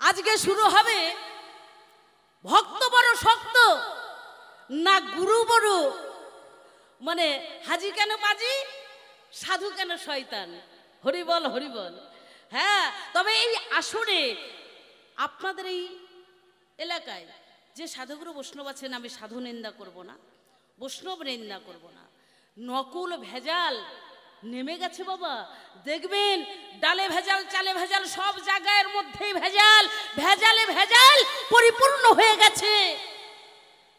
আজকে শুরু হবে ভক্ত বড় শক্ত না গুরু বড়, মানে হাজি কেন পাজি সাধু কেন শয়তান। হরিবল হরিবল। হ্যাঁ, তবে এই আসরে আপনাদের এই এলাকায় যে সাধুগুরু বৈষ্ণব আছেন, আমি সাধু নিন্দা করব না, বৈষ্ণব নিন্দা করব না, নকুল ভেজাল নেমে গেছে বাবা। দেখবেন ডালে ভেজাল, চালে ভেজাল, সব জায়গার মধ্যেই ভেজাল, ভেজালে ভেজাল পরিপূর্ণ হয়ে গেছে।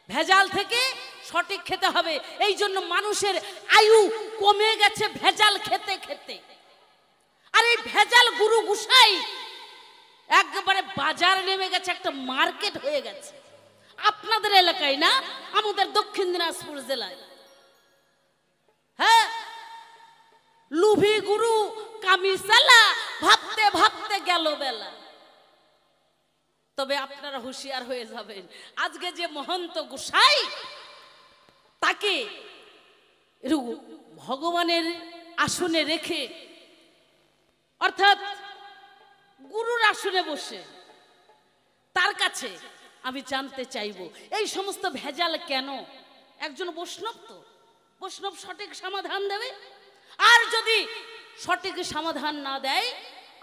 ভেজাল থেকে সঠিক খেতে হবে, এই জন্য মানুষের আয়ু কমে গেছে ভেজাল খেতে খেতে। আর এই ভেজাল গুরু গুসাই একবারে বাজার নেমে গেছে, একটা মার্কেট হয়ে গেছে। আপনাদের এলাকায় না, আমাদের দক্ষিণ দিনাজপুর জেলায়। হ্যাঁ, লুভি গুরু কামিসালা ভাবতে ভাবতে গেল বেলা। তবে আপনারা হুঁশিয়ার হয়ে যাবেন, আজকে যে মহন্ত গোসাই তাকে ভগবানের আসনে রেখে, অর্থাৎ গুরুর আসনে বসে, তার কাছে আমি জানতে চাইব এই সমস্ত ভেজাল কেন। একজন বৈষ্ণব, তো বৈষ্ণব সঠিক সমাধান দেবে। আর যদি সঠিক সমাধান না দেয়,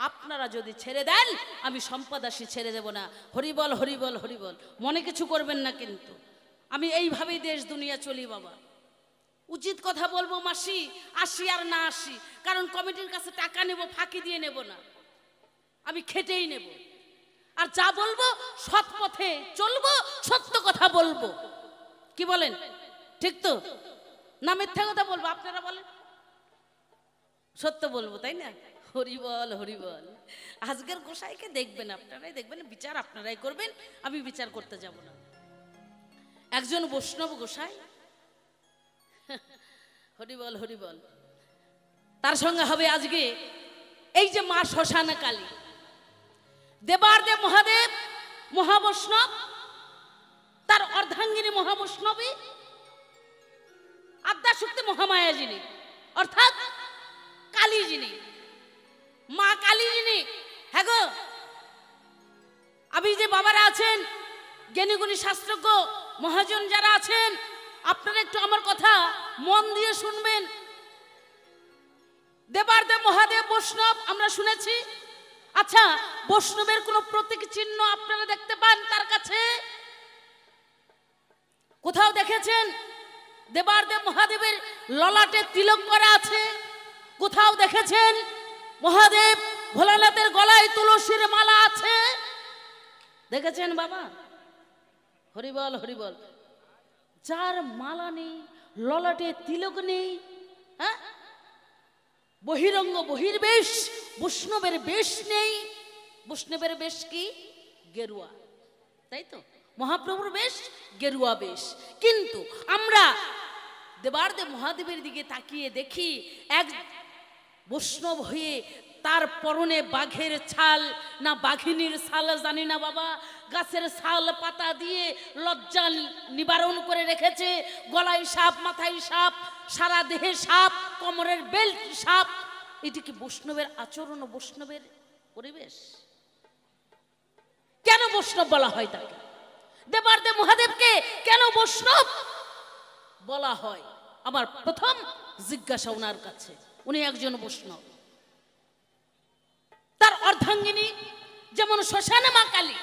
আপনারা যদি ছেড়ে দেন, আমি সম্পদাসী ছেড়ে দেব না। হরিবল হরিবল হরিবল। মনে কিছু করবেন না, কিন্তু আমি এইভাবেই দেশ দুনিয়া চলি বাবা। উচিত কথা বলবো মাসি, আসি আর না আসি, কারণ কমিটির কাছে টাকা নেব, ফাঁকি দিয়ে নেব না, আমি খেটেই নেব। আর যা বলবো সৎ পথে চলবো, সত্য কথা বলবো। কি বলেন? ঠিক তো না? মিথ্যা কথা বলবো? আপনারা বলেন। সত্য বলবো, তাই না? হরিবল হরিবল। আজকের গোসাইকে দেখবেন, আপনারাই দেখবেন, বিচার আপনারাই করবেন, আমি বিচার করতে যাব না। একজন বৈষ্ণব গোসাই, হরিবল হরিবল, তার সঙ্গে হবে আজকে এই যে মা শ্মশান কালী, দেবারদেব মহাদেব মহাবৈষ্ণব, তার অর্ধাঙ্গিনী মহাবৈষ্ণবী, আদ্যাশক্তি মহামায়া যিনি, অর্থাৎ কালী যিনি, মা কালী যিনি। হ্যাঁ গো, আমি যে বাবারা আছেন, জ্ঞানীগুণী শাস্ত্রজ্ঞ মহাজন যারা আছেন, আপনারা একটু আমার কথা মন দিয়ে শুনবেন। দেবারদেব মহাদেব বৈষ্ণব আমরা শুনেছি। আচ্ছা, বৈষ্ণবের কোন প্রতীক চিহ্ন আপনারা দেখতে পান তার কাছে? কোথাও দেখেছেন দেবারদেব মহাদেবের ললাটে তিলক করা আছে? কোথাও দেখেছেন মহাদেব ভোলানাথের গলায় তুলসীর মালা আছে? দেখেছেন বাবা? হরিবল হরিবল। যার মালা নেই, ললাটে তিলক নেই, হ্যাঁ, বহিরঙ্গ বহির্বেশ, বৈষ্ণবের বেশ নেই। বৈষ্ণবের বেশ কি? গেরুয়া, তাই তো? মহাপ্রভুর বেশ গেরুয়া বেশ। কিন্তু আমরা দেবারদেব মহাদেবের দিকে তাকিয়ে দেখি এক বৈষ্ণব হয়ে তার পরনে বাঘের ছাল না বাঘিনীর ছাল জানি না বাবা, গাছের ছাল পাতা দিয়ে লজ্জা নিবারণ করে রেখেছে। গলায় সাপ, মাথায় সাপ, সারা দেহে সাপ, কোমরের বেল্ট সাপ। এটি কি বৈষ্ণবের আচরণ, বৈষ্ণবের পরিবেশ? কেন বৈষ্ণব বলা হয় তাকে? দেবারদেব মহাদেবকে কেন বৈষ্ণব বলা হয়? আমার প্রথম জিজ্ঞাসা ওনার কাছে। উনি একজন বৈষ্ণব। তার অর্ধাঙ্গিনী যেমন শ্মশানে মা কালী,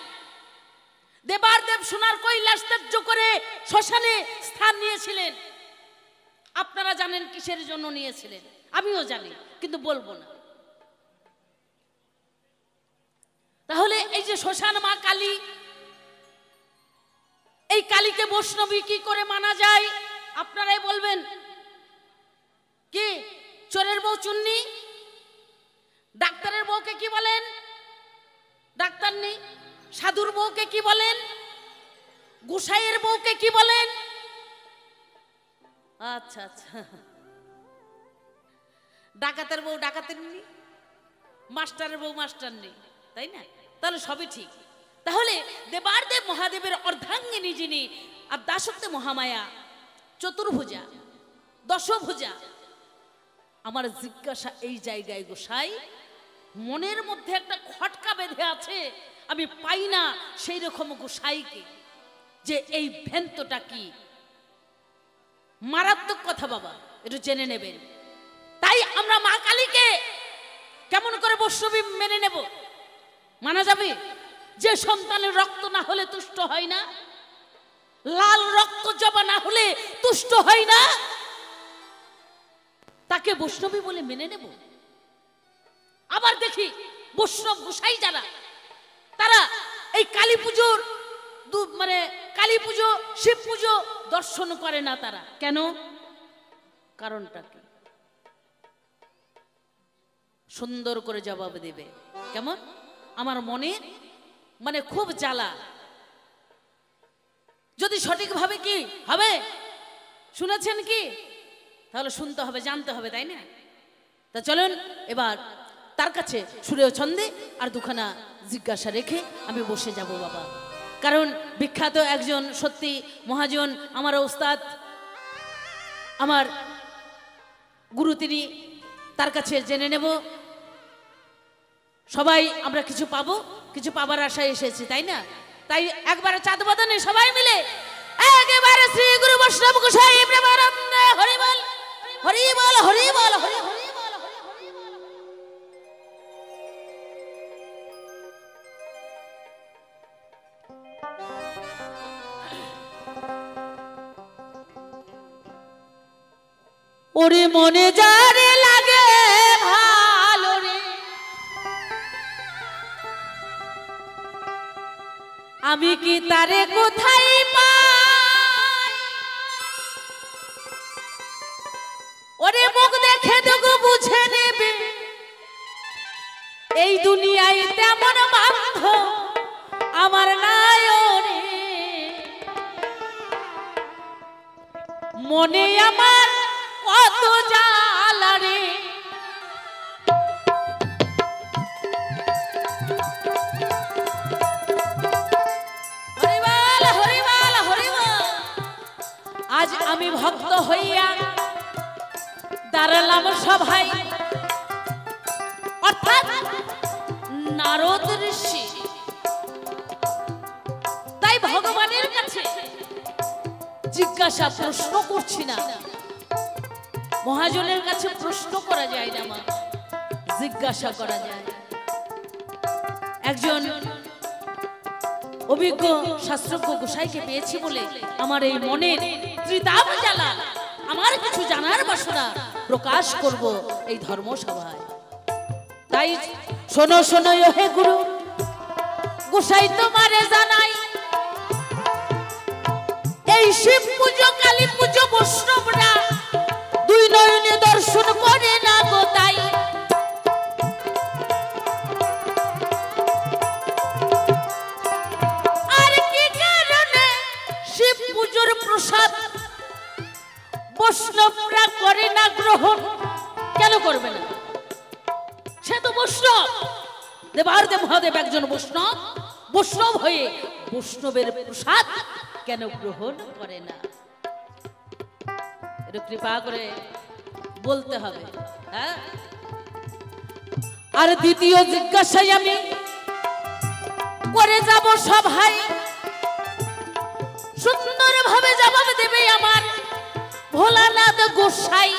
দেবারদেব সোনার কৈলাস ত্যায্য করে শ্মশানে স্থান নিয়েছিলেন। আপনারা জানেন কিসের জন্য নিয়েছিলেন, আমিও জানি, কিন্তু বলবো না। তাহলে এই যে শ্মশান মা কালী, এই কালীকে বৈষ্ণবী কি করে মানা যায়? আপনারাই বলবেন। কি চোরের বউ চুন্নি? ডাক্তারের বউকে কি বলেন? ডাক্তার নেই। সাধুর বউকে কি বলেন? গোসাইয়ের বউকে কি বলেন? আচ্ছা আচ্ছা, ডাকাতের বউ ডাকাতের নেই, মাস্টারের বউ মাস্টার নেই, তাই না? তাহলে সবই ঠিক। তাহলে দেবারদেব মহাদেবের অর্ধাঙ্গিনী যিনি আদ্যাশক্তি মহামায়া, চতুর্ভুজা, দশভুজা, আমার জিজ্ঞাসা এই জায়গায় গোসাই, মনের মধ্যে একটা খটকা বেঁধে আছে। আমি পাই না সেই রকম গোসাইকে, যে এই ভ্যান্তটা কি। মারাত্মক কথা বাবা, একটু জেনে নেবেন। তাই আমরা মা কালীকে কেমন করে বৈষ্ণবী মেনে নেব? মানা যাবে? যে সন্তানের রক্ত না হলে তুষ্ট হয় না, লাল রক্ত জবা না হলে তুষ্ট হয় না, তাকে বৈষ্ণবী বলে মেনে নেব? আবার দেখি বৈষ্ণব গোসাই যারা, তারা এই কালী পুজোর মানে কালী পুজো শিব পুজো দর্শন করে না। তারা কেন? কারণটা কি? সুন্দর করে জবাব দেবে। কেমন? আমার মনে মানে খুব জ্বালা। যদি সঠিকভাবে কি হবে শুনেছেন কি, তাহলে শুনতে হবে, জানতে হবে, তাই না? তা চলুন এবার তার কাছে সুরে ছন্দে আর দুখানা জিজ্ঞাসা রেখে আমি বসে যাব বাবা। কারণ বিখ্যাত একজন সত্যি মহাজন, আমার ওস্তাদ, আমার গুরু তিনি, তার কাছে জেনে নেব। সবাই আমরা কিছু পাবো, কিছু পাবার আশায় এসেছি, তাই না? তাই একবারে চাঁদ বদনে সবাই মিলে একেবারে শ্রী গুরু বৈষ্ণব গোসাই প্রেমানন্দে হরি বল, হরি বল, হরি বল, হরি হরি বল, হরি বল। ওরে মনে যারে লাগে ভালো রে, আমি কি তারে কোথায় পাই? ওরে মুখ দেখে দেখো বুঝে নেবে, এই দুনিয়ায় তেমন বান্ধব আমার নাই রে। মনে আমার কত জ্বালা রে, আজ আমি ভক্ত হইয়া দাঁড়ালাম সভায়, অর্থাৎ নারদ ঋষি। তাই ভগবানের কাছে জিজ্ঞাসা প্রশ্ন করছি না, মহাজনের কাছে প্রশ্ন করা যায় না মা, জিজ্ঞাসা করা যায়। একজন অভিজ্ঞ শাস্ত্রজ্ঞ গোসাইকে পেয়েছি বলে আমার এই মনের ত্রিতাপ জ্বালা, আমার কিছু জানার বাসনা প্রকাশ করব এই ধর্মসভায়। তাই শোনো শোনো হে গুরু গোসাই তোমারে জানাই, এই শিব পুজো কালী পুজো বৈষ্ণবরা দুই নয়নে দর্শন করে না গো। তাই আর কি কারণে শিব পুজোর প্রসাদ বৈষ্ণবরা করে না গ্রহণ? কেন করবে না? সে তো বৈষ্ণব, দেবার্দে মহাদেব একজন বৈষ্ণব, বৈষ্ণব হয়ে বৈষ্ণবের প্রসাদ কেন গ্রহণ করে না? একটু কৃপা করে বলতে হবে। হ্যাঁ, আর দ্বিতীয় জিজ্ঞাসায় আমি করে যাব সভায়, সুন্দর ভাবে জবাব দেবে আমার ভোলানাথ গোসাই।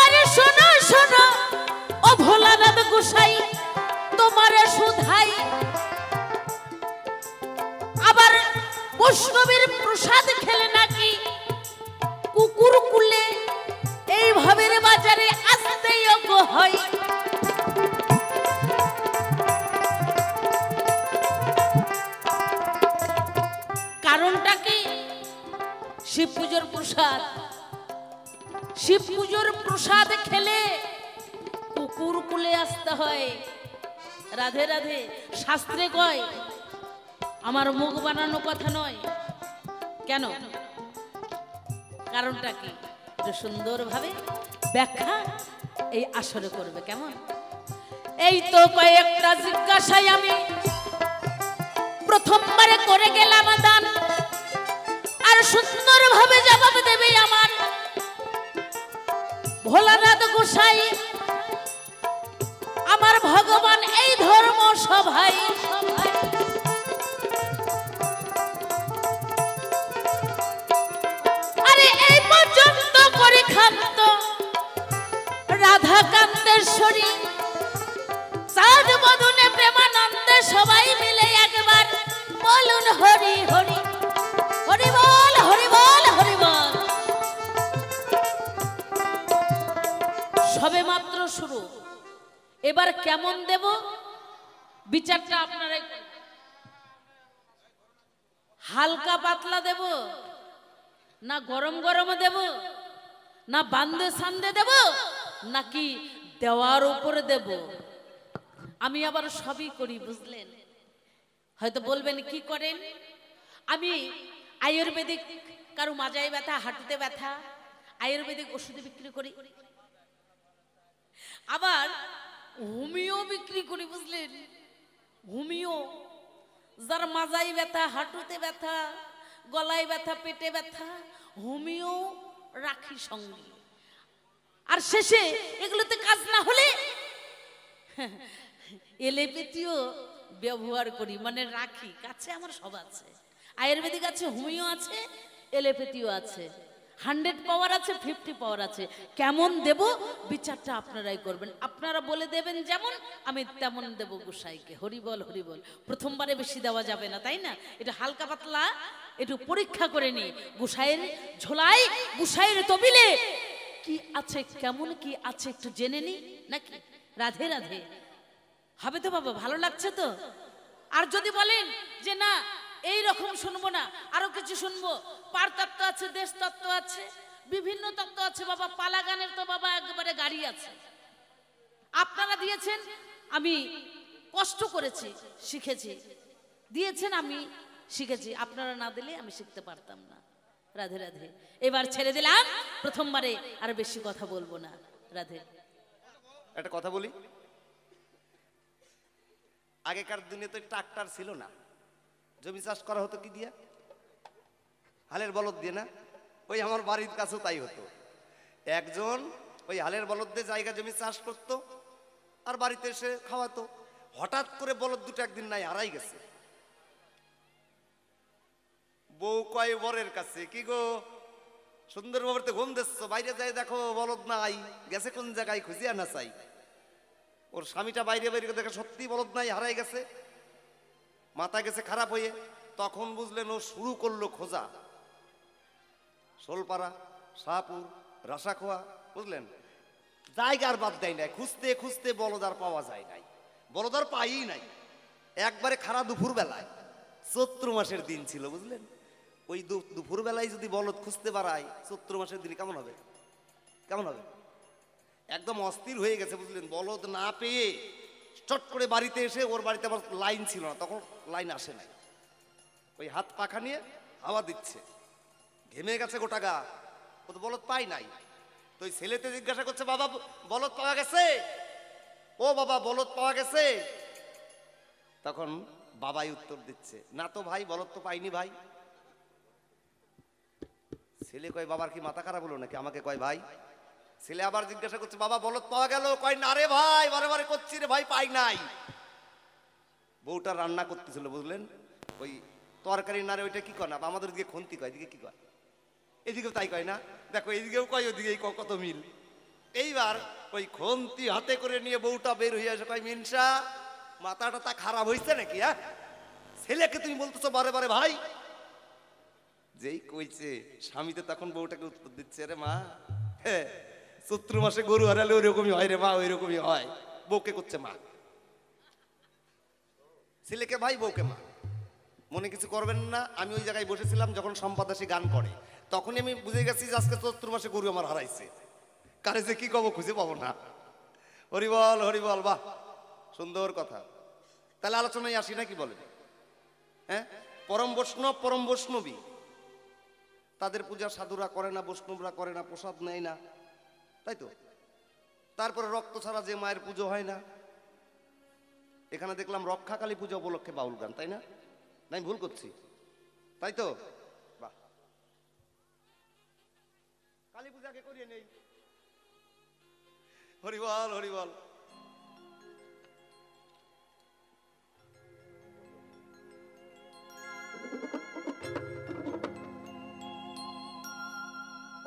আরে শোনো শোনো ও ভোলানাথ গোসাই, তোমার সুধাই আবার বৈষ্ণবের প্রসাদ খেলে নাকি কুকুর কুলে এইভাবে বাজারে আসতে যোগ্য হয়? কারণটা কি? শিব পুজোর প্রসাদ, শিব পুজোর প্রসাদ খেলে কুকুর কুলে আসতে হয়। রাধে রাধে, শাস্ত্রে কয়, আমার মুখ বানানো কথা নয়। কেন? কারণটা কি? সুন্দরভাবে ব্যাখ্যা এই আসরে করবে। কেমন? এই তো কয়েকটা জিজ্ঞাসায় আমি প্রথমবারে করে গেলাম দান, আর সুন্দরভাবে জবাব দেবে আমার ভোলানাথ গোসাই। ধর্ম সভায় আরে এই পর্যন্ত করে ক্ষান্ত রাধা কান্তেশ্বরী সাজ বদনে প্রেমানন্দে সবাই মিলে একবার বলুন হরি হরি হরি বল হরি বল হরি বল। সবে মাত্র শুরু, এবার কেমন দেব বিচারটা আপনারাই করবেন। হালকা পাতলা দেব না গরম গরম দেব না বান্দে সান্দে দেব নাকি দেওয়ার উপরে দেব? আমি আবার সবই করি বুঝলেন। হয়তো বলবেন কি করেন? আমি আয়ুর্বেদিক, কারো মাজায় ব্যথা হাঁটুতে ব্যথা আয়ুর্বেদিক ওষুধ বিক্রি করি, আবার হোমিও বিক্রি করি বুঝলেন। হোমিও, যার মাজায় ব্যথা হাঁটুতে ব্যথা গলায় ব্যথা পেটে ব্যথা হোমিও রাখি সঙ্গে। আর শেষে এগুলোতে কাজ না হলে এলোপ্যাথিও ব্যবহার করি, মানে রাখি কাছে আমার সব আছে। আয়ুর্বেদিক আছে, হোমিও আছে, এলোপ্যাথিও আছে। 100 পাওয়ার আছে, 50 পাওয়ার আছে। কেমন দেব বিচারটা আপনারাই করবেন। আপনারা বলে দেবেন যেমন, আমি তেমন দেব গোসাইকে। হরিবল হরিবল। প্রথমবারে বেশি দেওয়া যাবে না, তাই না? এটা হালকা পাতলা একটু পরীক্ষা করে নি। গোসাইয়ের ঝোলায় গোসাইয়ের তবিলে কি আছে, কেমন কি আছে একটু জেনে নি নাকি? রাধে রাধে। হবে তো বাবা? ভালো লাগছে তো? আর যদি বলেন যে না এই রকম শুনবো না, আরো কিছু শুনবো, পার তত্ত্ব আছে, দেশ তত্ত্ব আছে, বিভিন্ন তত্ত্ব আছে বাবা। পালা গানের তো বাবা একেবারে গাড়ি আছে। আপনারা দিয়েছেন, আমি কষ্ট করেছি, শিখেছি, দিয়েছেন, আমি শিখেছি। আপনারা না দিলে আমি শিখতে পারতাম না। রাধে রাধে। এবার ছেড়ে দিলাম, প্রথমবারে আর বেশি কথা বলবো না। রাধে। একটা কথা বলি, আগেকার দিনে তো ট্রাক্টর ছিল না, জমি চাষ করা হতো কি দিয়া? হালের বলদ দিয়ে না? ওই আমার বাড়ির কাছেও তাই হতো। একজন ওই হালের বলদ দিয়ে জায়গা জমি চাষ করতো আর বাড়িতে এসে খাওয়াতো। হঠাৎ করে বলদ দুটো একদিন নাই, হারাই গেছে। বউ কয় বরের কাছে, কি গো সুন্দর বাবুতে ঘুম দিচ্ছ, বাইরে যাই দেখো বলদ নাই, গেছে কোন জায়গায়, খুঁজিয়া না চাই। ওর স্বামীটা বাইরে বাইরে দেখে সত্যি বলদ নাই, হারাই গেছে। মাথা গেছে খারাপ হয়ে। তখন বুঝলেন ও শুরু করলো খোঁজা। শোলপাড়া, শাহপুর, রাসাখোয়া, বুঝলেন, জায়গার বাদ দেয় নাই। খুঁজতে খুঁজতে বলদার পাওয়া যায় নাই, বলদার পাই নাই। একবারে খারাপ দুপুর বেলায়, চৈত্র মাসের দিন ছিল বুঝলেন। ওই দুপুর বেলায় যদি বলদ খুঁজতে পারায়, চৈত্র মাসের দিন কেমন হবে? কেমন হবে? একদম অস্থির হয়ে গেছে বুঝলেন। বলদ না পেয়ে চট করে বাড়িতে এসে, ওর বাড়িতে আবার লাইন ছিল না, তখন লাইন আসে নাই, ওই হাত পাখা নিয়ে হাওয়া দিচ্ছে, ঘেমে গেছে গোটা গা। ও তো বলদ পাই নাই। তো ওই ছেলেতে জিজ্ঞাসা করছে, বাবা বলদ পাওয়া গেছে? ও বাবা বলদ পাওয়া গেছে? তখন বাবাই উত্তর দিচ্ছে, না তো ভাই, বলদ তো পাইনি ভাই। ছেলে কয়, বাবার কি মাথা খারাপ হলো নাকি? আমাকে কয় ভাই। ছেলে আবার জিজ্ঞাসা করছে, বাবা বলদ পাওয়া গেল? কয় না রে ভাই, বারে বারে করছি রে ভাই, পাই নাই। বউটা রান্না করতেছিল বুঝলেন, ওই তরকারি নারে ওইটা কি কয় না, আমাদের দিকে খন্তি কয়, এদিকে কি কয়? এদিকেও তাই কয় না? দেখো এদিকেও কয়, ওদিকে কত মিল। এইবার ওই খন্তি হাতে করে নিয়ে বউটা বের হয়ে আসে, কয় মিনসা মাথাটা তা খারাপ হয়েছে নাকি? হ্যাঁ, ছেলেকে তুমি বলতেছো বারে বারে ভাই। যেই কইছে স্বামীতে তখন বউটাকে উত্তর দিচ্ছে, আরে মা, হ্যাঁ চৈত্র মাসে গরু হারালে ওইরকমই হয় রে মা, ওইরকমই হয়। বউকে করছে মা, ছেলেকে ভাই, বউকে মা। মনে কিছু করবেন না, আমি ওই জায়গায় বসেছিলাম যখন সম্পাদাসী গান করে, তখনই আমি বুঝে গেছি যে আজকে চৈত্র মাসে গরু আমার হারাইছে। কারে যে কি কব খুঁজে পাবো না। হরিবল হরিবল, বাহ সুন্দর কথা। তাহলে আলোচনায় আসি নাকি বলেন? হ্যাঁ, পরম বৈষ্ণব পরম বৈষ্ণবী, তাদের পূজা সাধুরা করে না, বৈষ্ণবরা করে না, প্রসাদ নেয় না, তাই তো। তারপরে রক্ত ছাড়া যে মায়ের পুজো হয় না। এখানে দেখলাম রক্ষাকালী পূজা উপলক্ষে বাউল গান, তাই না? নাই ভুল করছি, তাই তো? বাহ, কালী পূজাকে করিয়ে নেই। হরিবল হরিবল।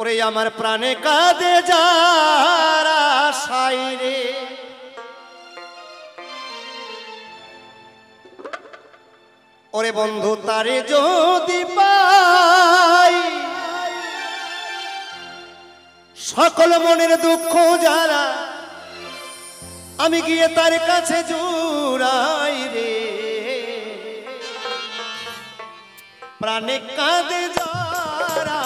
ওরে আমার প্রাণে কাঁদে যারা সাইরে, ওরে বন্ধু তারে যদি পাই, সকল মনের দুঃখ যারা আমি গিয়ে তার কাছে জুড়াই রে, প্রাণে কাঁদে যারা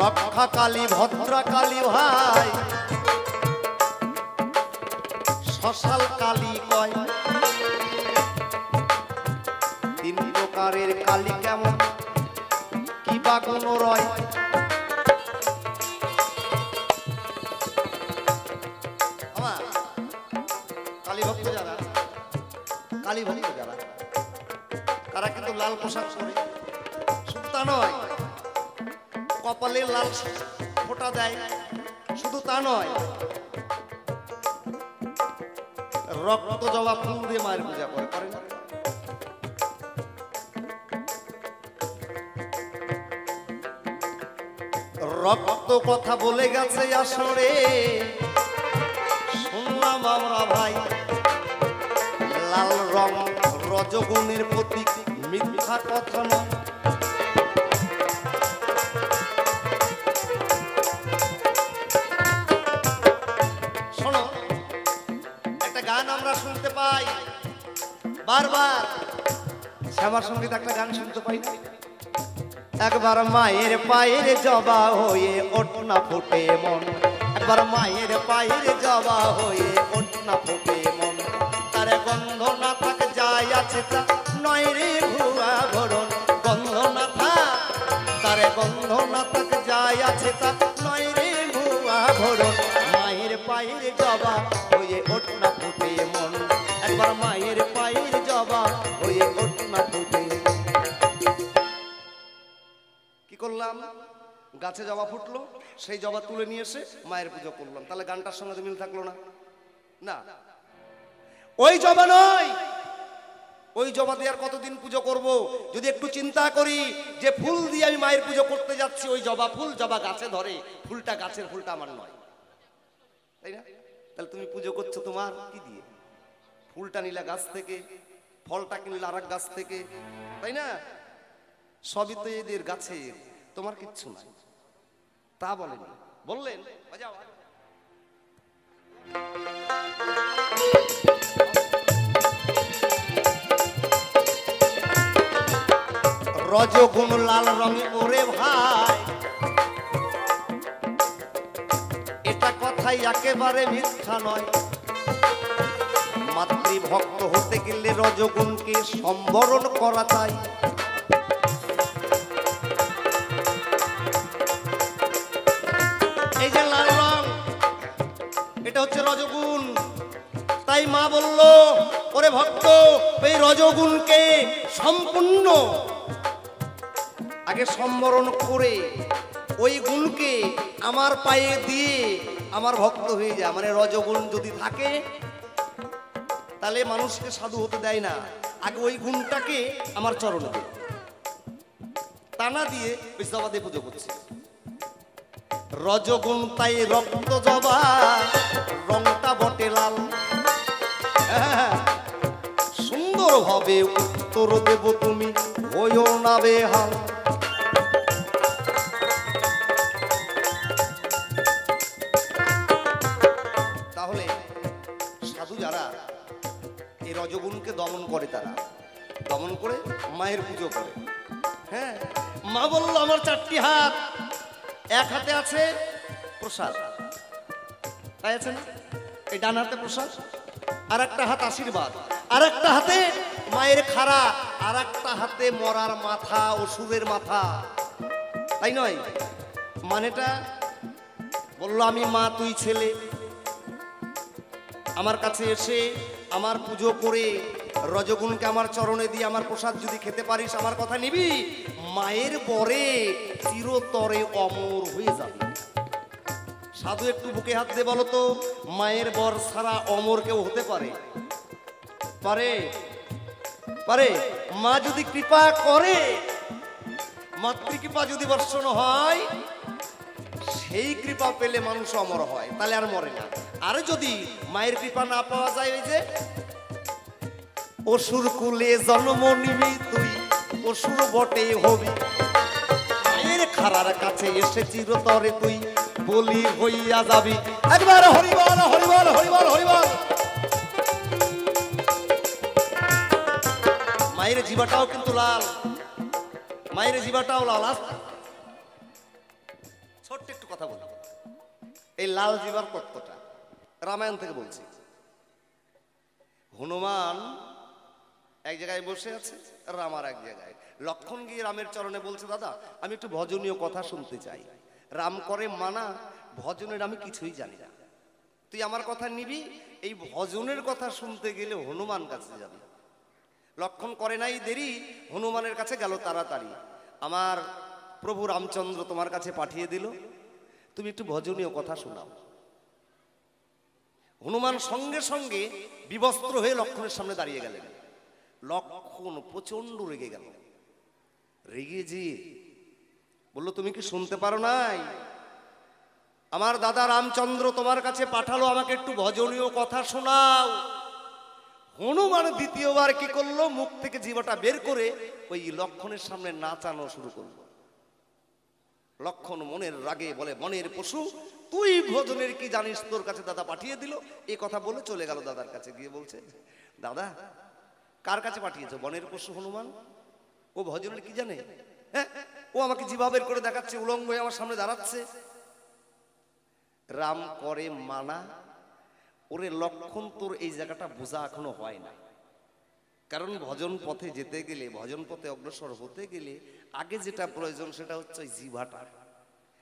রক্ষা কালী ভদ্রা কালী ভাই শ্মশাল কালী কয়, তিন প্রকারের কালী কেমন কি বা কোন রয়। কালী ভক্ত যারা, কালী ভক্ত যারা তারা কিন্তু লাল পোশাক পরে, শুধু তা নয় কপালে লাল ফোঁটা দেয়, শুধু তা নয় রক্ত জবা ফুল দিয়ে মায়ের পূজা করে, করে না? রক্ত কথা বলে গেছে আসরে, শুনলাম আমরা ভাই লাল রং রজগুণের প্রতীক, মিথ্যা কথা নয়। শোনো, একটা গান আমরা শুনতে পাই বারবার, শ্যামার সঙ্গীত একটা গান শুনতে পাই না? একবার মায়ের পায়ের জবা হয়ে ওঠ না ফুটে মন, একবার মায়ের পায়ের জবা হয়ে ওঠ না ফুটে মন, তার গন্ধ না থাক যায় আছে তা নয় রে ভুয়া ভরণ, গন্ধ না থাক তার গন্ধ না থাক যায় আছে তা নয় রে ভুয়া ভরণ, মায়ের পায়ের জবা হয়ে ওঠ না ফুটে মন, একবার মায়ের পায়ের জবা হয়ে ওঠ না ফুটে। কি করলাম? গাছে জবা ফুটলো, সেই জবা তুলে নিয়ে এসে মায়ের পুজো করলাম, তাহলে গানটার সঙ্গে তো মিল থাকলো না? না, ওই জবা নয়, ওই জবা দিয়ে আর কতদিন পুজো করব? যদি একটু চিন্তা করি যে ফুল দিয়ে আমি মায়ের পুজো করতে যাচ্ছি, ওই জবা ফুল, জবা গাছে ধরে, ফুলটা গাছের, ফুলটা আমার নয়, তাই না? তাহলে তুমি পুজো করছো তোমার কি দিয়ে? ফুলটা নিলা গাছ থেকে, ফলটা কিনলে আর এক গাছ থেকে, তাই না? সবই তো এদের গাছের, তোমার কিচ্ছু নাই। তা বলেন, বললেন রজগুণ লাল রঙে ওরে ভাই, এটা কথাই একেবারে মিথ্যা নয়। মাতৃভক্ত হতে গেলে রজগুণকে সম্বরণ করা চাই। এই যে লাল রং, এটা হচ্ছে রজগুণ। তাই মা বলল, ওরে ভক্ত, এই রজগুণকে সম্পূর্ণ আগে সম্বরণ করে ওই গুণকে আমার পায়ে দিয়ে আমার ভক্ত হয়ে যায়। মানে রজগুণ যদি থাকে তাহলে মানুষকে সাধু হতে দেয় না, আগে ওই গুণটাকে আমার চরণে দেয়, তা না দিয়ে ওই জবা দিয়ে পুজো করছে। রজগুণ তাই রক্ত জবা, রংটা বটে লাল, সুন্দর ভাবে উত্তর দেব তুমি হইও না বেহাল। তাহলে সাধু যারা এই রজগুণকে দমন করে, তারা দমন করে মায়ের পুজো করে। হ্যাঁ, মা বলল আমার চারটি হাত, এক হাতে আছে প্রসাদ, তাই আছে না? এই ডান হাতে প্রসাদ, আর একটা হাত আশীর্বাদ, আর একটা হাতে মায়ের খাড়া, আর একটা হাতে মরার মাথা, অসুরের মাথা, তাই নয়? মানেটা বললো আমি মা, তুই ছেলে, আমার কাছে এসে আমার পুজো করে রজগুণকে আমার চরণে দিয়ে আমার প্রসাদ যদি খেতে পারিস, আমার কথা নিবি, মায়ের পরে চিরতরে অমর হয়ে যাবে। সাধু একটু বুকে হাত দিয়ে বলো তো, মায়ের বর ছাড়া অমর কেউ হতে পারে? পারে? পারে? মা যদি কৃপা করে, মাতৃকৃপা যদি বর্ষণ হয়, সেই কৃপা পেলে মানুষ অমর হয়, তাহলে আর মরে না। আর যদি মায়ের কৃপা না পাওয়া যায়, ওই যে অসুর কুলে জন্ম নিবি তুই, অসুর বটে হবি, মায়ের খারার কাছে এসে চিরতরে তুই বলি হইয়া যাবি। একবার হরিবল হরিবল হরিবল হরিবল। মায়ের জিবাটাও কিন্তু লাল, মায়ের জিবাটাও লাল। ছোট্ট একটু কথা বলবো, এই লাল জিবার তত্ত্বটা রামায়ণ থেকে বলছি। হনুমান এক জায়গায় বসে আছে, রাম আর এক জায়গায়। লক্ষণ গিয়ে রামের চরণে বলছে, দাদা আমি একটু ভজনীয় কথা শুনতে চাই। রাম করে মানা, ভজনের আমি কিছুই জানি না, তুই আমার কথা নিবি। এই ভজনের কথা শুনতে গেলে হনুমান কাছে যাবে। লক্ষণ করে নাই দেরি, হনুমানের কাছে গেল তাড়াতাড়ি। আমার প্রভু রামচন্দ্র তোমার কাছে পাঠিয়ে দিল, তুমি একটু ভজনীয় কথা শোনাও। হনুমান সঙ্গে সঙ্গে বিবস্ত্র হয়ে লক্ষণের সামনে দাঁড়িয়ে গেলেন। লক্ষণ প্রচন্ড রেগে গেল, রেগে যে বললো, তুমি কি শুনতে পারো নাই? আমার দাদা রামচন্দ্র তোমার কাছে পাঠালো, আমাকে একটু ভজনীয় কথা শোনাও। হনুমান দ্বিতীয়বার কি করলো, মুখ থেকে জিভাটা বের করে ওই লক্ষণের সামনে নাচানো শুরু করলো। লক্ষণ মনের রাগে বলে, মনের পশু তুই ভজনের কি জানিস, তোর কাছে দাদা পাঠিয়ে দিল। এই কথা বলে চলে গেল দাদার কাছে, গিয়ে বলছে, দাদা কার কাছে পাঠিয়েছো? বনের পশু হনুমান, ও ভজনের কি জানে? হ্যাঁ, ও আমাকে জিভা বের করে দেখাচ্ছে, উলঙ্গ হয়ে আমার সামনে দাঁড়াচ্ছে। রাম করে মানা, ওরে লক্ষণ তোর এই জায়গাটা বোঝা এখনো হয় না। কারণ ভজন পথে যেতে গেলে, ভজন পথে অগ্রসর হতে গেলে আগে যেটা প্রয়োজন সেটা হচ্ছে ওই জিভাটা।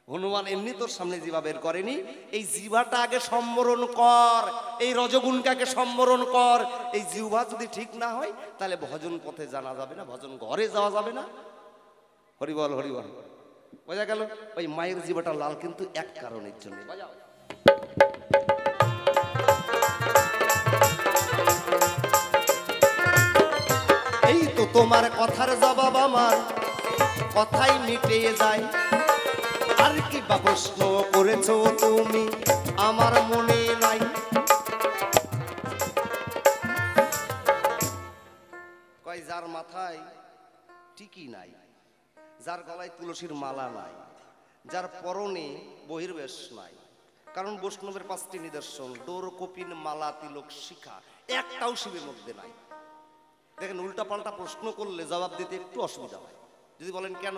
হনুমান এমনি তোর সামনে জিভা বের করেনি, এই জিভাটা আগে সম্বরণ কর, এই রজগুণকে আগে সম্বরণ কর। এই জিহ্বা যদি ঠিক না হয় তাহলে ভজন পথে জানা যাবে না, ভজন ঘরে যাওয়া যাবে না। হরিবল হরিবল। বোঝা গেল? ওই মায়ের জিভাটা লাল কিন্তু এক কারণের জন্য। এই তো তোমার কথার জবাব আমার কথাই মিটে যায়, আর কি বা প্রশ্ন করেছো তুমি আমার মনে নাই। কয় যার মাথায় টিকি নাই, যার গলায় তুলসীর মালা নাই, যার পরনে বহির্বেশ নাই। কারণ বৈষ্ণবের 5টি নিদর্শন, ডোর কপিন মালা তিলক শিখা, একটাও শিবের মধ্যে নাই। দেখেন, উল্টা পাল্টা প্রশ্ন করলে জবাব দিতে একটু অসুবিধা হয়। যদি বলেন কেন,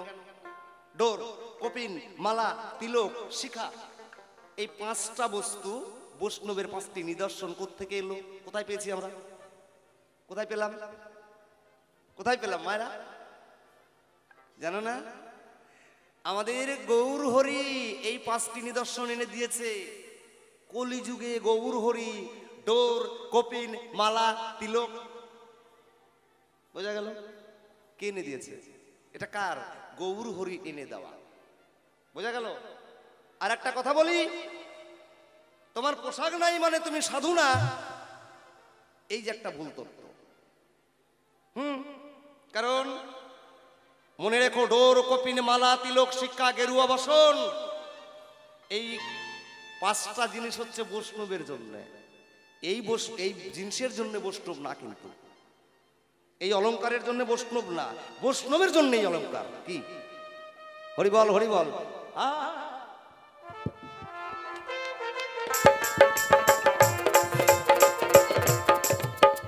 ডোর কপিন মালা তিলক শিখা, এই 5টা বস্তু বৈষ্ণবের 5টি নিদর্শন কোত্থেকে এলো? কোথায় পেয়েছি আমরা? কোথায় পেলাম? কোথায় পেলাম মায়েরা? জানো না? আমাদের গৌর হরি এই 5টি নিদর্শন এনে দিয়েছে। কলিযুগে গৌর হরি ডোর কপিন মালা তিলক, বোঝা গেল? কে এনে দিয়েছে? এটা কার? গৌর হরি এনে দেওয়া। বোঝা গেল? আর একটা কথা বলি, তোমার পোশাক নাই মানে তুমি সাধু না, এই যে একটা ভুল তত্ত্ব। কারণ মনে রেখো, ডোর কপিন মালা তিলক শিক্ষা গেরুয়া বাসন, এই 5টা জিনিস হচ্ছে বৈষ্ণবের জন্য। এই জিনিসের জন্য বৈষ্ণব না, কিন্তু এই অলংকারের জন্য বৈষ্ণব না, বৈষ্ণবের জন্য এই অলংকার। কি? হরিবল হরিবল।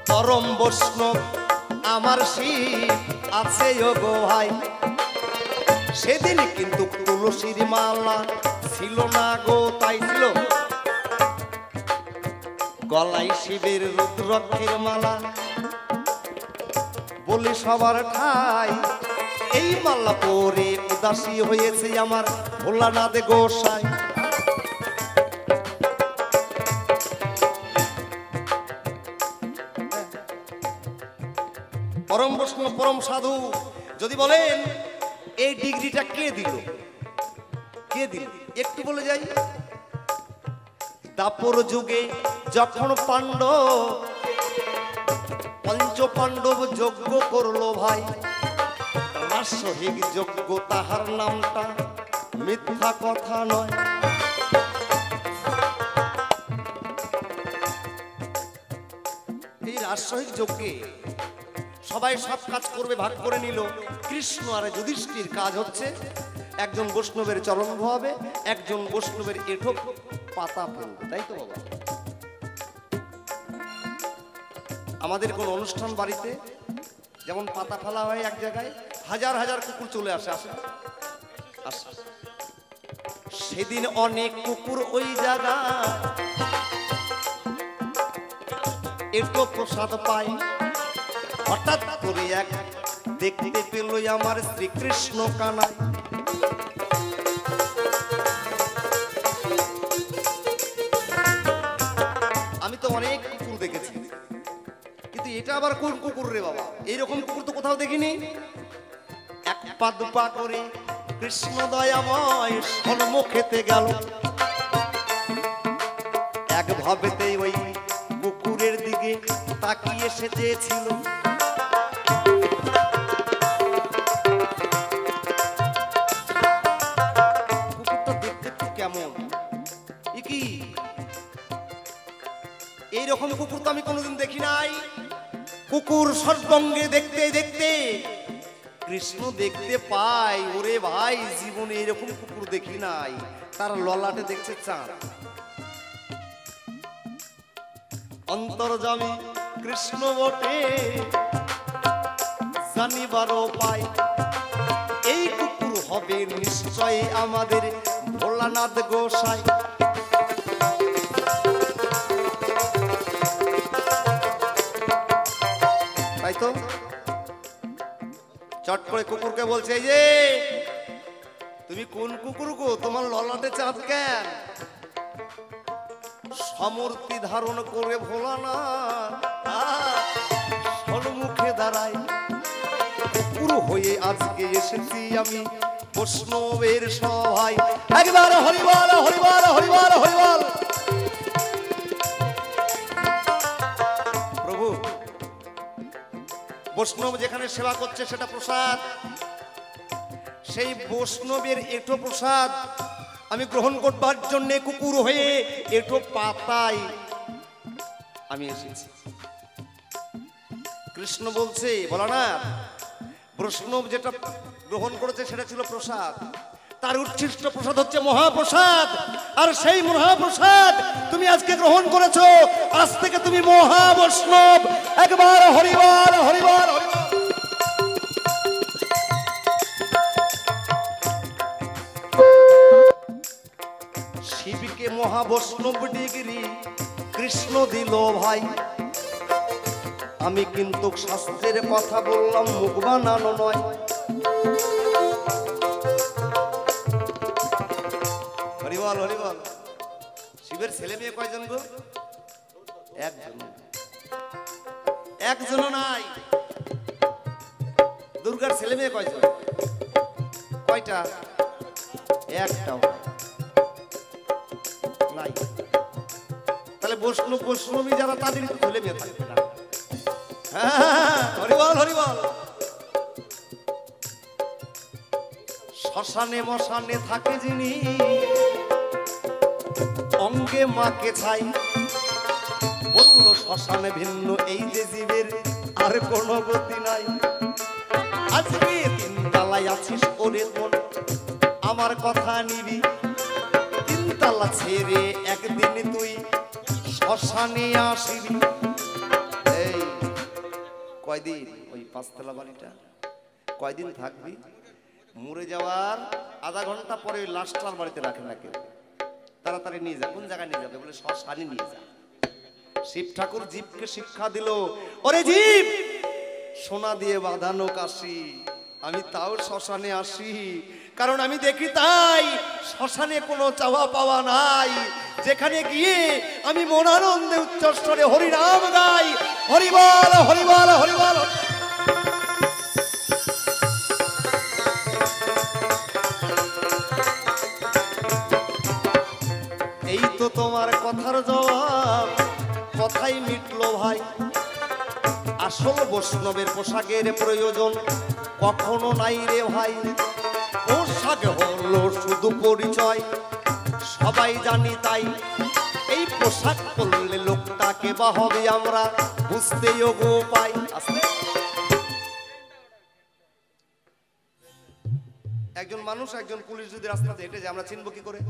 পরম বৈষ্ণব আমার শিব আছে গো ভাই, সেদিন কিন্তু তুলসীর মালা ছিল না গো, তাই ছিল গলায় শিবের রুদ্রাক্ষের মালা। বলি সবার ঠাই এই মালা পরে উদাসী হয়েছে আমার ভোলানাথ গোসাই। পরম বৈষ্ণব পরম সাধু যদি বলেন, এই ডিগ্রিটা কে দিল? কে দিল? একটু বলে যাই, দাপর যুগে যখন পঞ্চ পাণ্ডব যজ্ঞ করলো ভাই, রাজসহিক যজ্ঞ তাহার নামটা মিথ্যা কথা নয়। এই রাজসহিক যজ্ঞে সবাই সব কাজ করবে, ভাগ করে নিল। কৃষ্ণ আর যুধিষ্ঠির কাজ হচ্ছে একজন বৈষ্ণবের চরণ ধোয়াবে, একজন বৈষ্ণবের এঁঠো পাতা ফেলবে, তাই তো বাবা? আমাদের কোন অনুষ্ঠান বাড়িতে যেমন পাতা ফেলা হয় এক জায়গায়, হাজার হাজার কুকুর চলে আসে, আসে আসে। সেদিন অনেক কুকুর ওই জায়গায় এঁঠো প্রসাদ পায়। হঠাৎ করে এক দেখতে পেল আমার শ্রীকৃষ্ণ কানাই। আমি তো অনেক কুকুর দেখেছি, কিন্তু এটা আবার কোন কুকুর রে বাবা? এইরকম কুকুর তো কোথাও দেখিনি। এক পা দুপা করে কৃষ্ণ দয়াময় সম্মুখেতে গেল। এক ভাবেতেই ওই কুকুরের দিকে তাকিয়ে সে চেয়েছিল। কুকুরটা দেখতে একটু কেমন, কি এইরকম কুকুর তো আমি কোনোদিন দেখি নাই। কুকুর সর্বঙ্গে দেখতে দেখতে কৃষ্ণ দেখতে পাই, ওরে ভাই জীবনে এরকম কুকুর দেখি নাই। তার ললাটে দেখছে চাঁদ। অন্তর্যামী কৃষ্ণ বটে জানিবারও পাই, এই কুকুর হবে নিশ্চয় আমাদের ভোলানাথ গোসাই। তাই তো চট করে কুকুরকে বলছে, এই যে তুমি কোন কুকুর গো, তোমার ললাটে চাঁদ কেন? সমূর্তি ধারণ করে ভোলানাথ সম্মুখে দাঁড়াই। কুকুর হয়ে আজকে এসেছি আমি বৈষ্ণবের সভায়। একবার হরিবল হরিবল হরিবল হরিবল। প্রভু, বৈষ্ণব যেখানে সেবা করছে সেটা প্রসাদ, সেই বৈষ্ণবের এঁঠো প্রসাদ আমি গ্রহণ করবার জন্য কুকুর হয়ে এঁঠো পাতায় আমি এসেছি। কৃষ্ণ বলছে, বলা না, বৈষ্ণব যেটা গ্রহণ করেছে সেটা ছিল প্রসাদ, তার উচ্ছিষ্ট প্রসাদ হচ্ছে মহাপ্রসাদ। আর সেই মহাপ্রসাদ তুমি আজকে গ্রহণ করেছো, আজ থেকে তুমি মহা বৈষ্ণব। একবার হরিবল হরিবল হরিবল। শিবকে মহাবৈষ্ণব ডিগ্রি কৃষ্ণ দিল ভাই। আমি কিন্তু শাস্ত্রের কথা বললাম, মুখ বানানো নয়। হরিবল হরিবল। শিবের ছেলে মেয়ে কয়জন গো? একজন, একজনও নাই। দুর্গার ছেলে মেয়ে কয়জন? কয়টা? একটাও নাই। তাহলে বৈষ্ণব বৈষ্ণবী যারা তাদের ছেলে মেয়ে থাকবে না। হ্যাঁ, হরিবল হরিবল। শ্মশানে মশানে থাকে যিনি, অঙ্গে মাকে ছাই। বলল শ্মশানে ভিন্ন এই যে জীবের আর কোনো গতি নাই। আজকে তিন তালায় আছিস ওরে মন, আমার কথা নিবি। তিন তালা ছেড়ে একদিন তুই শ্মশানে আসিবি। এই কয়দিন ওই পাঁচতলা বাড়িটা কয়দিন থাকবি? মরে যাওয়ার আধা ঘন্টা পরে ওই লাশটার বাড়িতে রাখে না কেউ। তাড়াতাড়ি নিয়ে যা। কোন জায়গায় নিয়ে যাবে? বলে শ্মশানে নিয়ে যা। শিব ঠাকুর জীবকে শিক্ষা দিল, ওরে জীব, সোনা দিয়ে বাঁধানো কাশি, আমি তাও শ্মশানে আসি, কারণ আমি দেখি তাই শ্মশানে কোনো চাওয়া পাওয়া নাই। যেখানে গিয়ে আমি মনানন্দে উচ্চস্বরে হরিনাম গাই। হরিবল হরিবল হরিবল। এই তো তোমার কথার জবাব, কথাই মিটলো ভাই। আসল বৈষ্ণবের পোশাকের প্রয়োজন কখনো নাই রে ভাই। পোশাক হলো শুধু পরিচয়, সবাই জানি তাই। এই পোশাক পরলে লোকটাকে বা হবে আমরা বুঝতেই গো পাই। একজন মানুষ, একজন পুলিশ যদি রাস্তাতে হেঁটে যায়, আমরা চিনবো কি করে?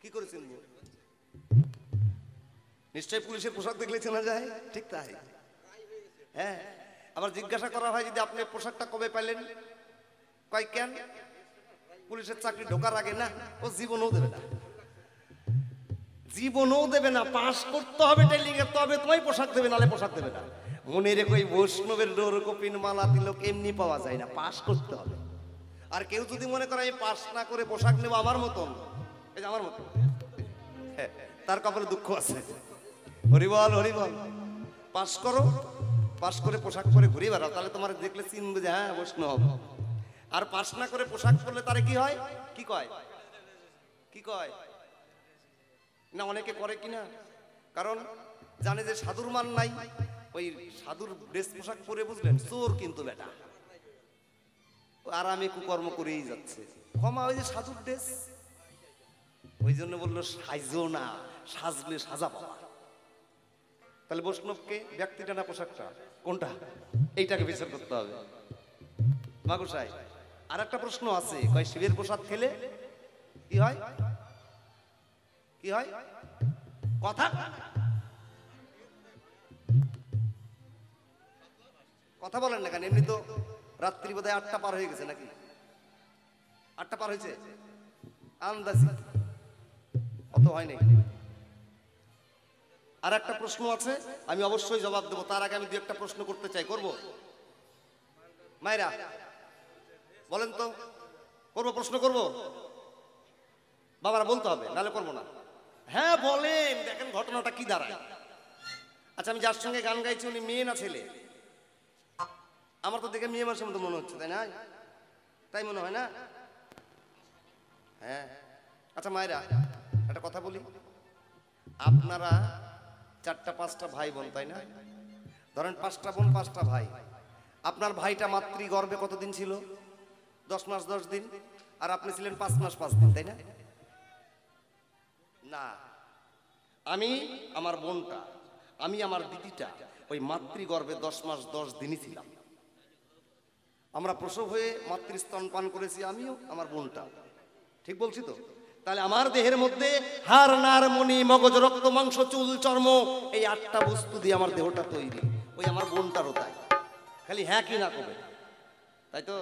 কি করে চিনবো? নিশ্চয়ই পুলিশের পোশাক দেখলে চেনা যায়, ঠিক তাই। হ্যাঁ, আবার জিজ্ঞাসা করা হয় যদি আপনি পোশাকটা কবে পাইলেন, কয় কেন? পুলিশের চাকরি ঢোকার আগে না, ও জীবনও দেবে না, জীবনও দেবে না। পাস করতে হবে ট্রেনিং এ, তবে তোমায় পোশাক দেবে, নালে পোশাক দেবে না। মনে রেখো, এই বৈষ্ণবের ডোর কপিন মালা তিলক এমনি পাওয়া যায় না, পাস করতে হবে। আর কেউ যদি মনে করে আমি পাস না করে পোশাক নেবো আমার মতন, এই যে আমার মতন, হ্যাঁ, তার কপালে দুঃখ আছে। হরিবল হরিবল। পাস করো, পাস করে পোশাক পরে ঘুরে বেড়াও, তাহলে তোমার দেখলে চিনবে যে হ্যাঁ বৈষ্ণব। আর পাস না করে পোশাক পরলে তারে কি হয়? কি কয়? কি কয় না? অনেকে করে কিনা, কারণ জানে যে সাধুর মান নাই, ওই সাধুর ড্রেস পোশাক পরে, বুঝলেন, চোর কিন্তু বেটা আরামে কুকর্ম করেই যাচ্ছে। ক্ষমা, ওই যে সাধুর ড্রেস, ওই জন্য বললো সাজো না, সাজলে সাজা পাওয়া। তাহলে বৈষ্ণবকে ব্যক্তিটা না পোশাকটা, কোনটা? এইটাকে বিচার করতে হবে। মাগুসাই আর একটা প্রশ্ন আছে, কয় শিবের প্রসাদ খেলে কি হয়? কি হয়? কথা কথা বলেন না কেন? এমনি তো রাত্রি বোধহয় 8টা পার হয়ে গেছে নাকি? 8টা পার হয়েছে আন্দাজি, অত হয়নি। আর একটা প্রশ্ন আছে, আমি অবশ্যই জবাব দেবো। তার আগে আমি 2-1টা প্রশ্ন করতে চাই, করব? মায়েরা বলেন তো, করবো? প্রশ্ন করব? বাবারা বলতে হবে, নাহলে করবো না। হ্যাঁ বলেন, দেখেন ঘটনাটা কি দাঁড়ায়। আচ্ছা, আমি যার সঙ্গে গান গাইছি উনি মেয়ে না ছেলে? আমার তো দেখে মেয়ে মানুষের মতো মনে হচ্ছে, তাই না? তাই মনে হয় না? হ্যাঁ। আচ্ছা মায়েরা, একটা কথা বলি, আপনারা 4টা-5টা ভাই বোন, তাই না? ধরেন 5টা বোন 5টা ভাই। আপনার ভাইটা মাতৃ গর্ভে কতদিন ছিল? 10 মাস 10 দিন। আর আপনি ছিলেন 5 মাস 5 দিন, তাই না? না, আমি আমার বোনটা, আমি আমার দিদিটা ওই মাতৃগর্ভে 10 মাস 10 দিনই ছিলাম। আমরা প্রসব হয়ে মাতৃস্তন পান করেছি, আমিও আমার বোনটা। ঠিক বলছি তো? তাহলে আমার দেহের মধ্যে হাড় নাড় মণি মগজ রক্ত মাংস চুল চর্ম, এই 8টা বস্তু দিয়ে আমার দেহটা তৈরি। ওই আমার বোনটারও তাই। খালি হ্যাঁ কি না করবে, তাই তো?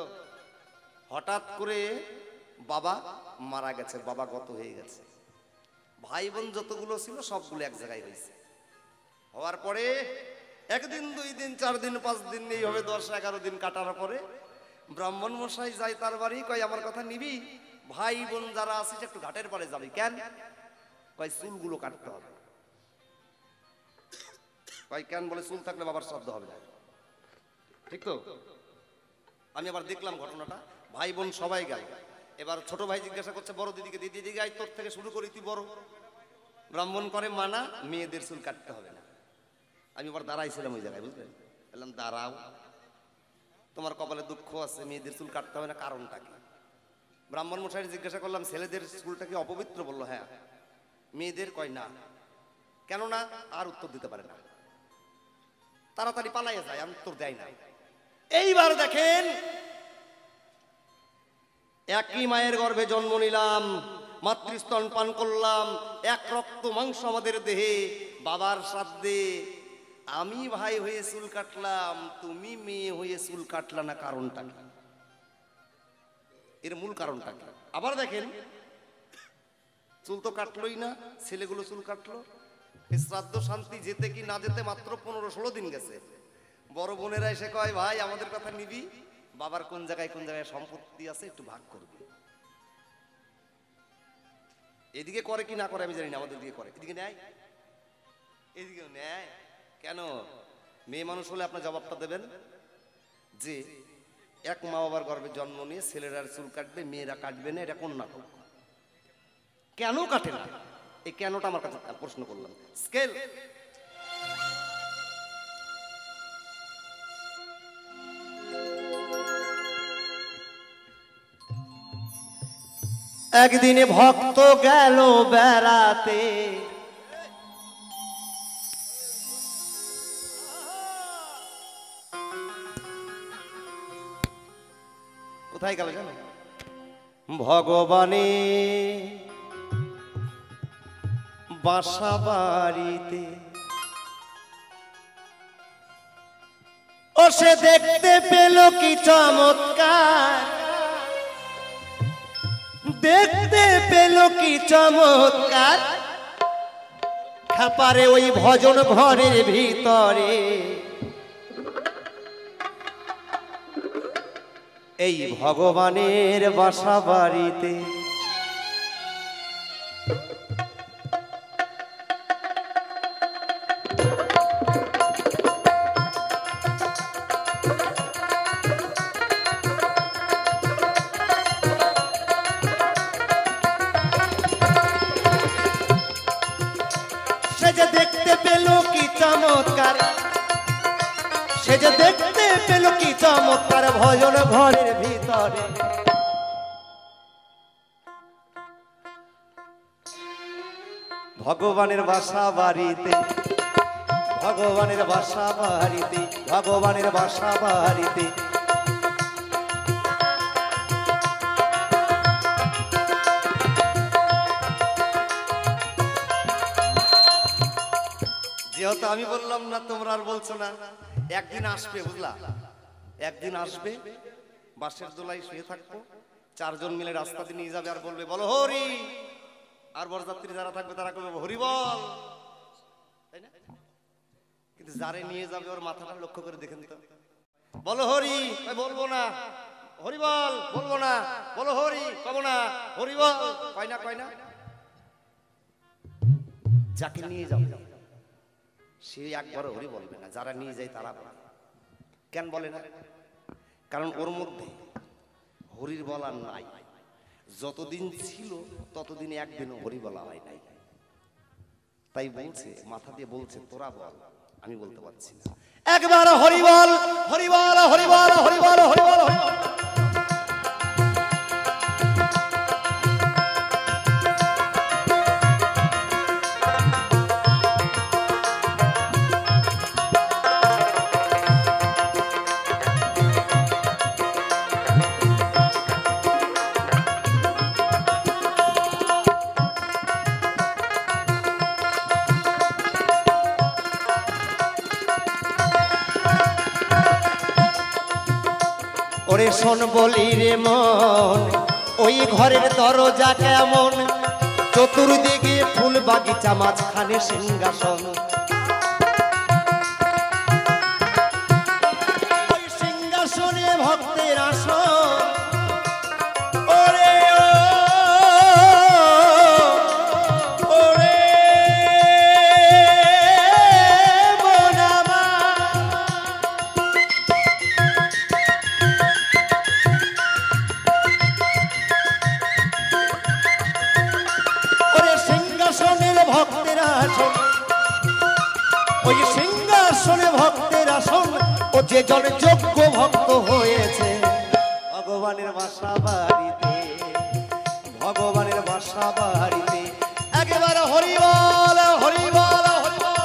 হঠাৎ করে বাবা মারা গেছে, বাবা গত হয়ে গেছে। ভাই বোন যতগুলো ছিল সবগুলো এক জায়গায় হয়েছে। হওয়ার পরে 1 দিন 2 দিন 4 দিন 5 দিন এইভাবে 10-11 দিন কাটার পরে ব্রাহ্মণ মশাই যায় তার বাড়ি, কয় আমার কথা নিবি? ভাই বোন যারা আছে একটু ঘাটের পাড়ে যাবি। কেন? কয় চুলগুলো কাটতে হবে। কয় কেন? বলে চুল থাকলে বাবার শ্রাদ্ধ হবে না। ঠিক তো? আমি আবার দেখলাম ঘটনাটা, ভাই বোন সবাই গায়। এবার ছোট ভাই জিজ্ঞাসা করছে বড় দিদিকে, দিদি গাই তোর থেকে শুরু করি, তুই বড়। ব্রাহ্মণ করে মানা, মেয়েদের চুল কাটতে হবে না। আমি আবার দাঁড়াইছিলাম ওই জায়গায়, বুঝলেন? বললাম দাঁড়াও, তোমার কপালে দুঃখ আছে, মেয়েদের চুল কাটতে হবে না, কারণটা কি? ব্রাহ্মণ মশাই জিজ্ঞাসা করলাম ছেলেদের চুলটা কি অপবিত্র? বললো হ্যাঁ। মেয়েদের? কয় না। কেন না? আর উত্তর দিতে পারে না, তাড়াতাড়ি পালাইয়া যায়, আর উত্তর দেয় না। এইবার দেখেন, একই মায়ের গর্ভে জন্ম নিলাম, মাতৃস্তন পান করলাম, এক রক্ত মাংস আমাদের দেহে, বাবার শ্রাদ্ধে আমি ভাই হয়ে চুল কাটলাম, তুমি মেয়ে হয়ে চুল কাটলা না, কারণটা কি? এর মূল কারণটা কি? আবার দেখেন, চুল তো কাটলোই না, ছেলেগুলো চুল কাটলো। শ্রাদ্ধ শান্তি যেতে কি না যেতে মাত্র 15-16 দিন গেছে। বড় বোনেরা এসে কয় ভাই আমাদের কথা নিবি? বাবার কোন জায়গায় কোন জায়গায় সম্পত্তি আছে একটু ভাগ করবি। এদিকে করে কি না করে আমি জানি না, আমাদের দিকে করে। এদিকে নেয়, এদিকেও নেয়। কেন? মেয়ে মানুষ হলে আপনার জবাবটা দেবেন যে এক মা বাবার গর্ভে জন্ম নিয়ে ছেলেরা চুল কাটবে, মেয়েরা কাটবে না, এটা কোন নাটক? কেন কাটে না? এই কেনটা আমার কাছে প্রশ্ন করলাম। স্কেল একদিনে ভক্ত গেল বেড়াতে, কোথায় গেল জানো? ভগবানে বাসা বাড়িতে। ও সে দেখতে পেল কি চমৎকার, দেখতে পেল কি চমৎকার, খাপারে ওই ভজন ঘরের ভিতরে এই ভগবানের বাসা বাড়িতে। সে যে দেখতে পেল কি চমৎকার, সে যে দেখতে পেল কি চমৎকার ভজন ঘরের ভিতরে। ভগবানের বাসা বাড়িতে, ভগবানের বাসা বাড়িতে, ভগবানের বাসা বাড়িতে। যেহেতু আমি বললাম না, তোমরা আর বলছো না, একদিন আসবে বুঝলা, একদিন আসবে বাসের দোলায় শুয়ে থাকবো, চারজন মিলে রাস্তাতে নিয়ে যাবে আর বলবে বলো হরি, আর বরযাত্রী যারা থাকবে তারা বলবে হরি বল, তাই না? কিন্তু যারে নিয়ে যাবে ওর মাথাটা লক্ষ্য করে দেখেন তো, বলো হরি বলবো না, হরি বল বলবো না, বলো হরি কব না, হরি বল কয় না, কয় না। যাকে নিয়ে যাও সে একবার হরি বলবে না, যারা নিয়ে যায় তারা বলে। কেন বলে না? কারণ ওর মধ্যে হরির বলার নাই, যতদিন ছিল ততদিন একদিনও হরি বলা হয় নাই। তাই বলছে, মাথা দিয়ে বলছে তোরা বল, আমি বলতে পারছি না। একবার হরি বল, হরি বল, হরি বল, হরি বল, হরি বল, হরি বল। ওরে শোন বলি রে মন, ওই ঘরের দরজা কেমন, চতুর্দিকে ফুল বাগিচা, মাঝখানে সিংহাসন। ওই সিংহাসনে ভক্তের আসন। ওরে ওরে ভক্তের আসন, ওই সিংহাসনে ভক্তের আসন। ও যে জন যোগ্য ভক্ত হয়েছে ভগবানের বাসা বাড়িতে, ভগবানের বাসা বাড়িতে। একেবারে হরি বল, হরি বল, হরি বল।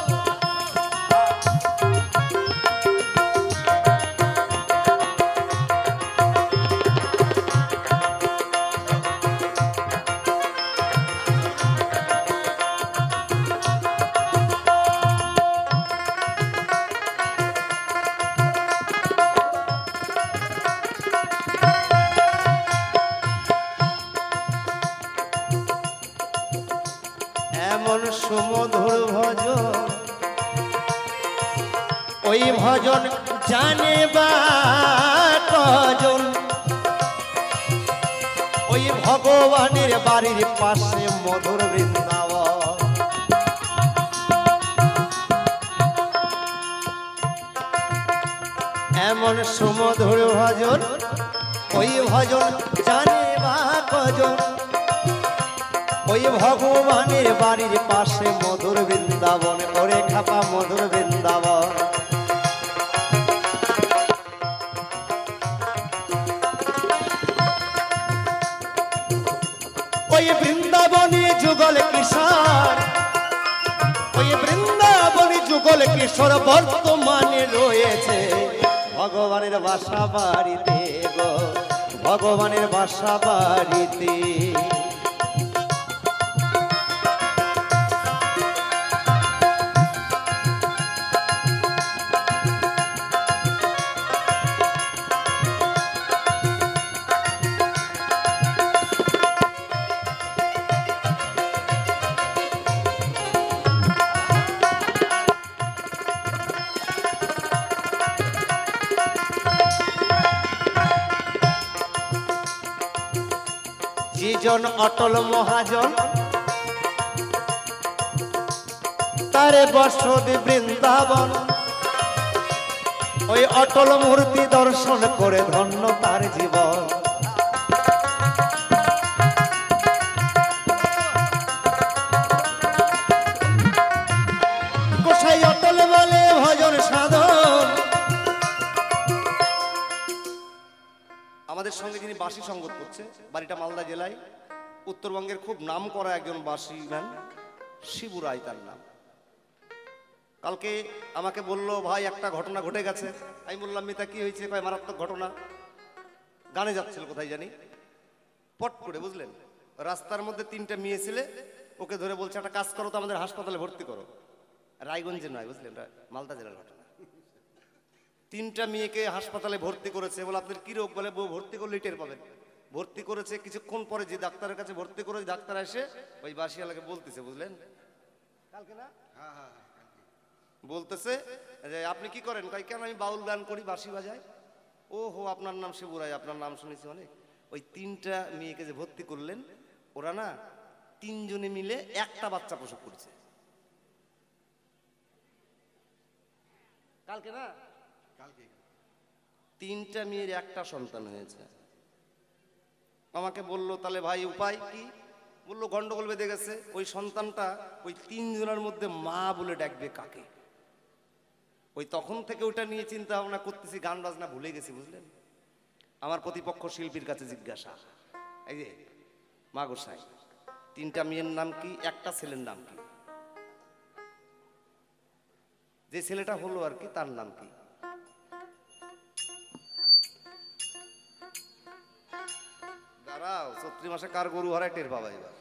এমন সুমধুর ভজন, ওই ভজন জানে বা কজন। ওই ভগবানের বাড়ির পাশে মধুর বৃন্দাবন। এমন সুমধুর ভজন, ওই ভজন জানে বা কজন। ওই ভগবানের বাড়ির পাশে মধুর বৃন্দাবন, ওরে খাপা মধুর বৃন্দাবন। ওই বৃন্দাবনী যুগল কিশোর, ওই বৃন্দাবনী যুগল কিশোর বর্তমানে রয়েছে ভগবানের বাসা বাড়িতে গো, ভগবানের বাসা বাড়িতে। যিজন অটল মহাজন তারে বসতি বৃন্দাবন, ওই অটল মূর্তি দর্শন করে ধন্য তার জীবন। গোসাই অটল বলে ভজন সাধন। আমাদের সঙ্গে যিনি বাঁশি সঙ্গত করছে, বাড়িটা মালদা জেলায়, উত্তরবঙ্গের খুব নাম করা একজন বাঁশি ম্যান, শিবু রায় তার নাম। কালকে আমাকে বলল ভাই একটা ঘটনা ঘটে গেছে। আমি বললাম মিতা কি হয়েছে? কয় মারাত্মক ঘটনা। গানে যাচ্ছিল কোথায় জানি, পট করে বুঝলেন রাস্তার মধ্যে তিনটা মেয়ে ছেলে ওকে ধরে বলছে একটা কাজ করো তো আমাদের হাসপাতালে ভর্তি করো। রায়গঞ্জে নয় বুঝলেন, মালদা জেলার ঘটনা। তিনটা মেয়েকে হাসপাতালে ভর্তি করেছে। বলে আপনার কি রোগ? বলে বউ ভর্তি করলে টের পাবেন। ভর্তি করেছে, কিছুক্ষণ পরে যে ডাক্তারের কাছে ভর্তি করে ডাক্তার এসে ওই বাসিয়ালাকে বলতেছে বুঝলেন, কালকে না বলতেছে যে আপনি কি করেন? কয় কেন? আমি বাউল গান করি, বাঁশি বাজাই। ও হো, আপনার নাম শিবু রায়, আপনার নাম শুনেছি অনেক। ওই তিনটা মেয়েকে যে ভর্তি করলেন, ওরা না তিনজনে মিলে একটা বাচ্চা প্রসব করেছে কালকে না, তিনটা মেয়ের একটা সন্তান হয়েছে। আমাকে বলল তাহলে ভাই উপায় কি? বললো গন্ডগোল বেঁধে গেছে, ওই সন্তানটা ওই তিনজনের মধ্যে মা বলে ডাকবে কাকে? ওই তখন থেকে ওইটা নিয়ে চিন্তা ভাবনা করতেছি, গান বাজনা ভুলে গেছি বুঝলেন। আমার প্রতিপক্ষ শিল্পীর কাছে জিজ্ঞাসা, এই যে মা গোসাই তিনটা মেয়ের নাম কি, একটা ছেলের নাম কি? যে ছেলেটা হলো আর কি তার নাম কি? দাঁড়াও, চৈত্রি মাসে কার গরু হারায় টের পাবা এবার।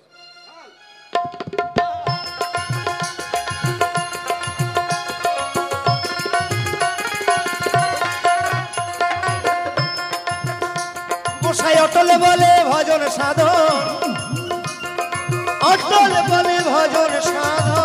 গোসাই অটল বলে ভজন সাধন, অটল বলে ভজন সাধন।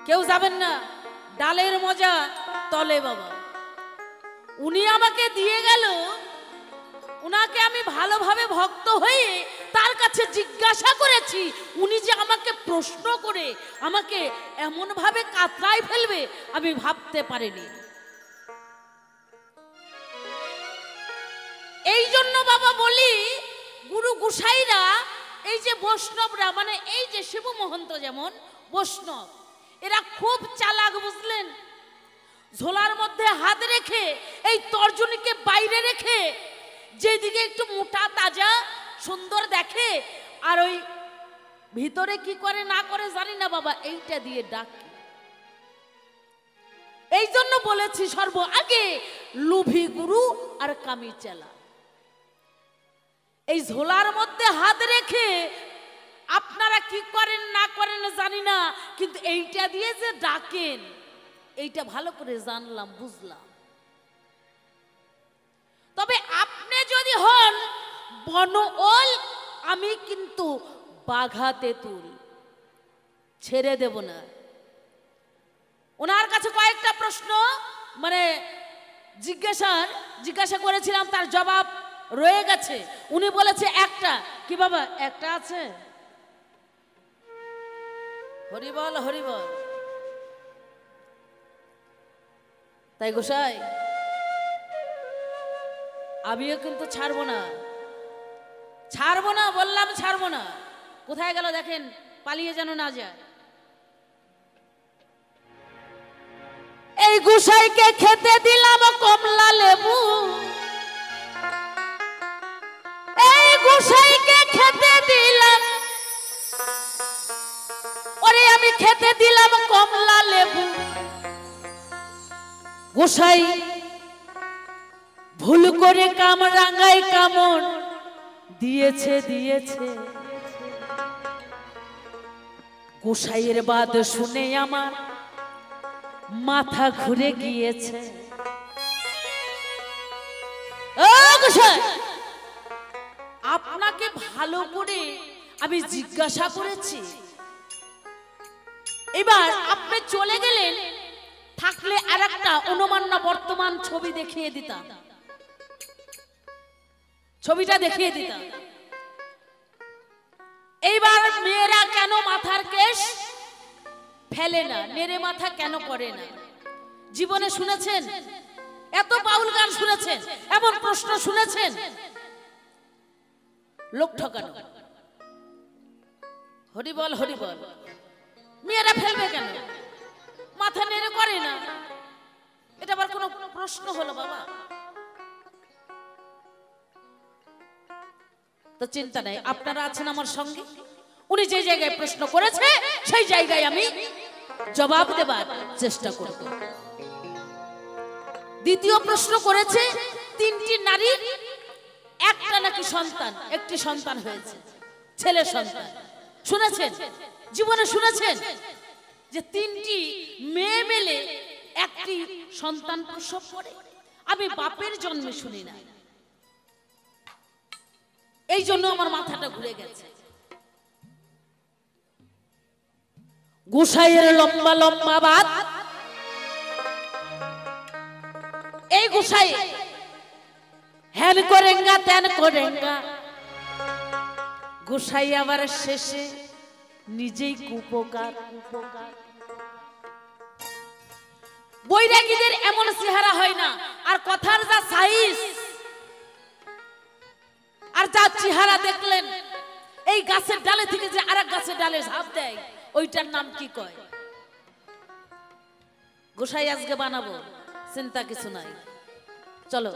কেউ যাবেন না, ডালের মজা তলে বাবা। উনি আমাকে দিয়ে গেল, উনাকে আমি ভালোভাবে ভক্ত হয়ে তার কাছে জিজ্ঞাসা করেছি, উনি যে আমাকে প্রশ্ন করে আমাকে এমন ভাবে কাতরায় ফেলবে আমি ভাবতে পারিনি। এই জন্য বাবা বলি, গুরু গোসাইরা এই যে বৈষ্ণবরা, মানে এই যে শিব মহন্ত যেমন বৈষ্ণব, এরা খুব চালাক বুঝলেন। ঝোলার মধ্যে হাত রেখে এই তর্জনীকে বাইরে রেখে যেদিকে একটু মোটা তাজা সুন্দর দেখে, আর ওই ভিতরে কি করে না করে জানি না বাবা, এইটা দিয়ে ডাকে। এই জন্য বলেছি সর্ব আগে লোভী গুরু আর কামি চেলা। এই ঝোলার মধ্যে হাত রেখে আপনারা কি করেন না করেন জানি না, কিন্তু এইটা দিয়ে যে ডাকেন এইটা ভালো করে জানলাম, বুঝলাম। তবে আপনি যদি হন বনওল, আমি কিন্তু বাঘা তেঁতুল। ছেড়ে দেব না। ওনার কাছে কয়েকটা প্রশ্ন মানে জিজ্ঞাসা করেছিলাম, তার জবাব রয়ে গেছে। উনি বলেছে একটা। কি বাবা একটা আছে? হরিবল হরিবল। তাই গোসাই আমিও কিন্তু ছাড়বো না, বললাম ছাড়বো না। কোথায় গেল দেখেন, পালিয়ে যেন না যায়। এই গোসাইকে খেতে দিলাম কমলা লেবু, এই গোসাইকে খেতে দিলাম, ওরে আমি খেতে দিলাম কমলা লেবু। গোসাই ভুল করে কামরাঙ্গায় কামড় দিয়েছে। গোসাইয়ের বাদ শুনে আমার মাথা ঘুরে গিয়েছে। ও গোসাই, আপনাকে ভালো করে আমি জিজ্ঞাসা করেছি, এবার আপনি চলে গেলেন। থাকলে আর একটা অনুমান্য বর্তমান ছবি দেখিয়ে দিতাম, ছবিটা দেখিয়ে দিতাম। এইবার মেয়েরা কেন মাথার কেশ ফেলে না, নেড়ে মাথা কেন করে না? জীবনে শুনেছেন? এত বাউল গান শুনেছেন, এমন প্রশ্ন শুনেছেন? লোক ঠকানো। হরিবল হরিবল। মেয়েরা ফেলবে কেন, মাথা নেড়ে করে না? এটা আবার কোনো প্রশ্ন হলো বাবা? তো চিন্তা নাই, আপনারা আছেন আমার সঙ্গে। উনি যে জায়গায় প্রশ্ন করেছে সেই জায়গায় আমি জবাব দেবার চেষ্টা করব। দ্বিতীয় প্রশ্ন করেছে, তিনটি নারীর একটা নাকি সন্তান, একটি সন্তান হয়েছে, ছেলে সন্তান। শুনেছেন? জীবনে শুনেছেন যে তিনটি মেয়ে মেলে একটি সন্তান প্রসব করে? আমি বাপের জন্মে শুনি না, এই জন্য আমার মাথাটা ঘুরে গেছে। গোসাইয়ের লম্বা লম্বা বাত, এই গোসাই হ্যান করেঙ্গা ত্যান করেঙ্গা। গোসাই আবার শেষে নিজেই কুপকার। বৈরাগীদের এমন চেহারা হয় না, আর কথার যা সাইজ আর যা চেহারা দেখলেন, এই গাছের ডালে থেকে যে আরেক গাছের ডালে ঝাঁপ দেয়, ওইটার নাম কি কয়? গোসাই আজকে বানাবো, চিন্তা কিছু নাই। চলো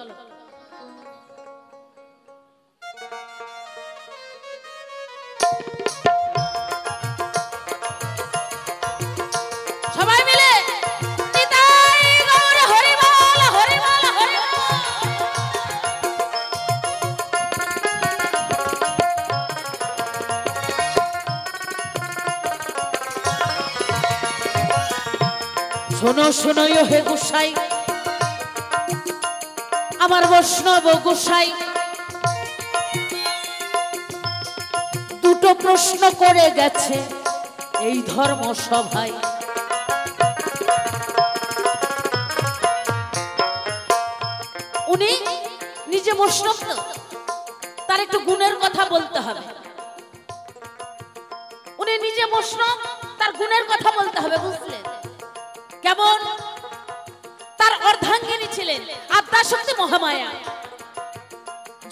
সবাই মিলে নিতাই গৌর হরিবল হরিবল হরিবল। শোনো শোনো হে গোসাই, আমার বৈষ্ণব গোসাই, দুটো প্রশ্ন করে গেছে এই ধর্ম সভায়। উনি নিজে বৈষ্ণব, তো তার একটু গুণের কথা বলতে হবে। উনি নিজে বৈষ্ণব, তার গুণের কথা বলতে হবে, বুঝলেন? কেমন? তার অর্ধাঙ্গিনী ছিলেন আদ্যাশক্তি মহামায়া,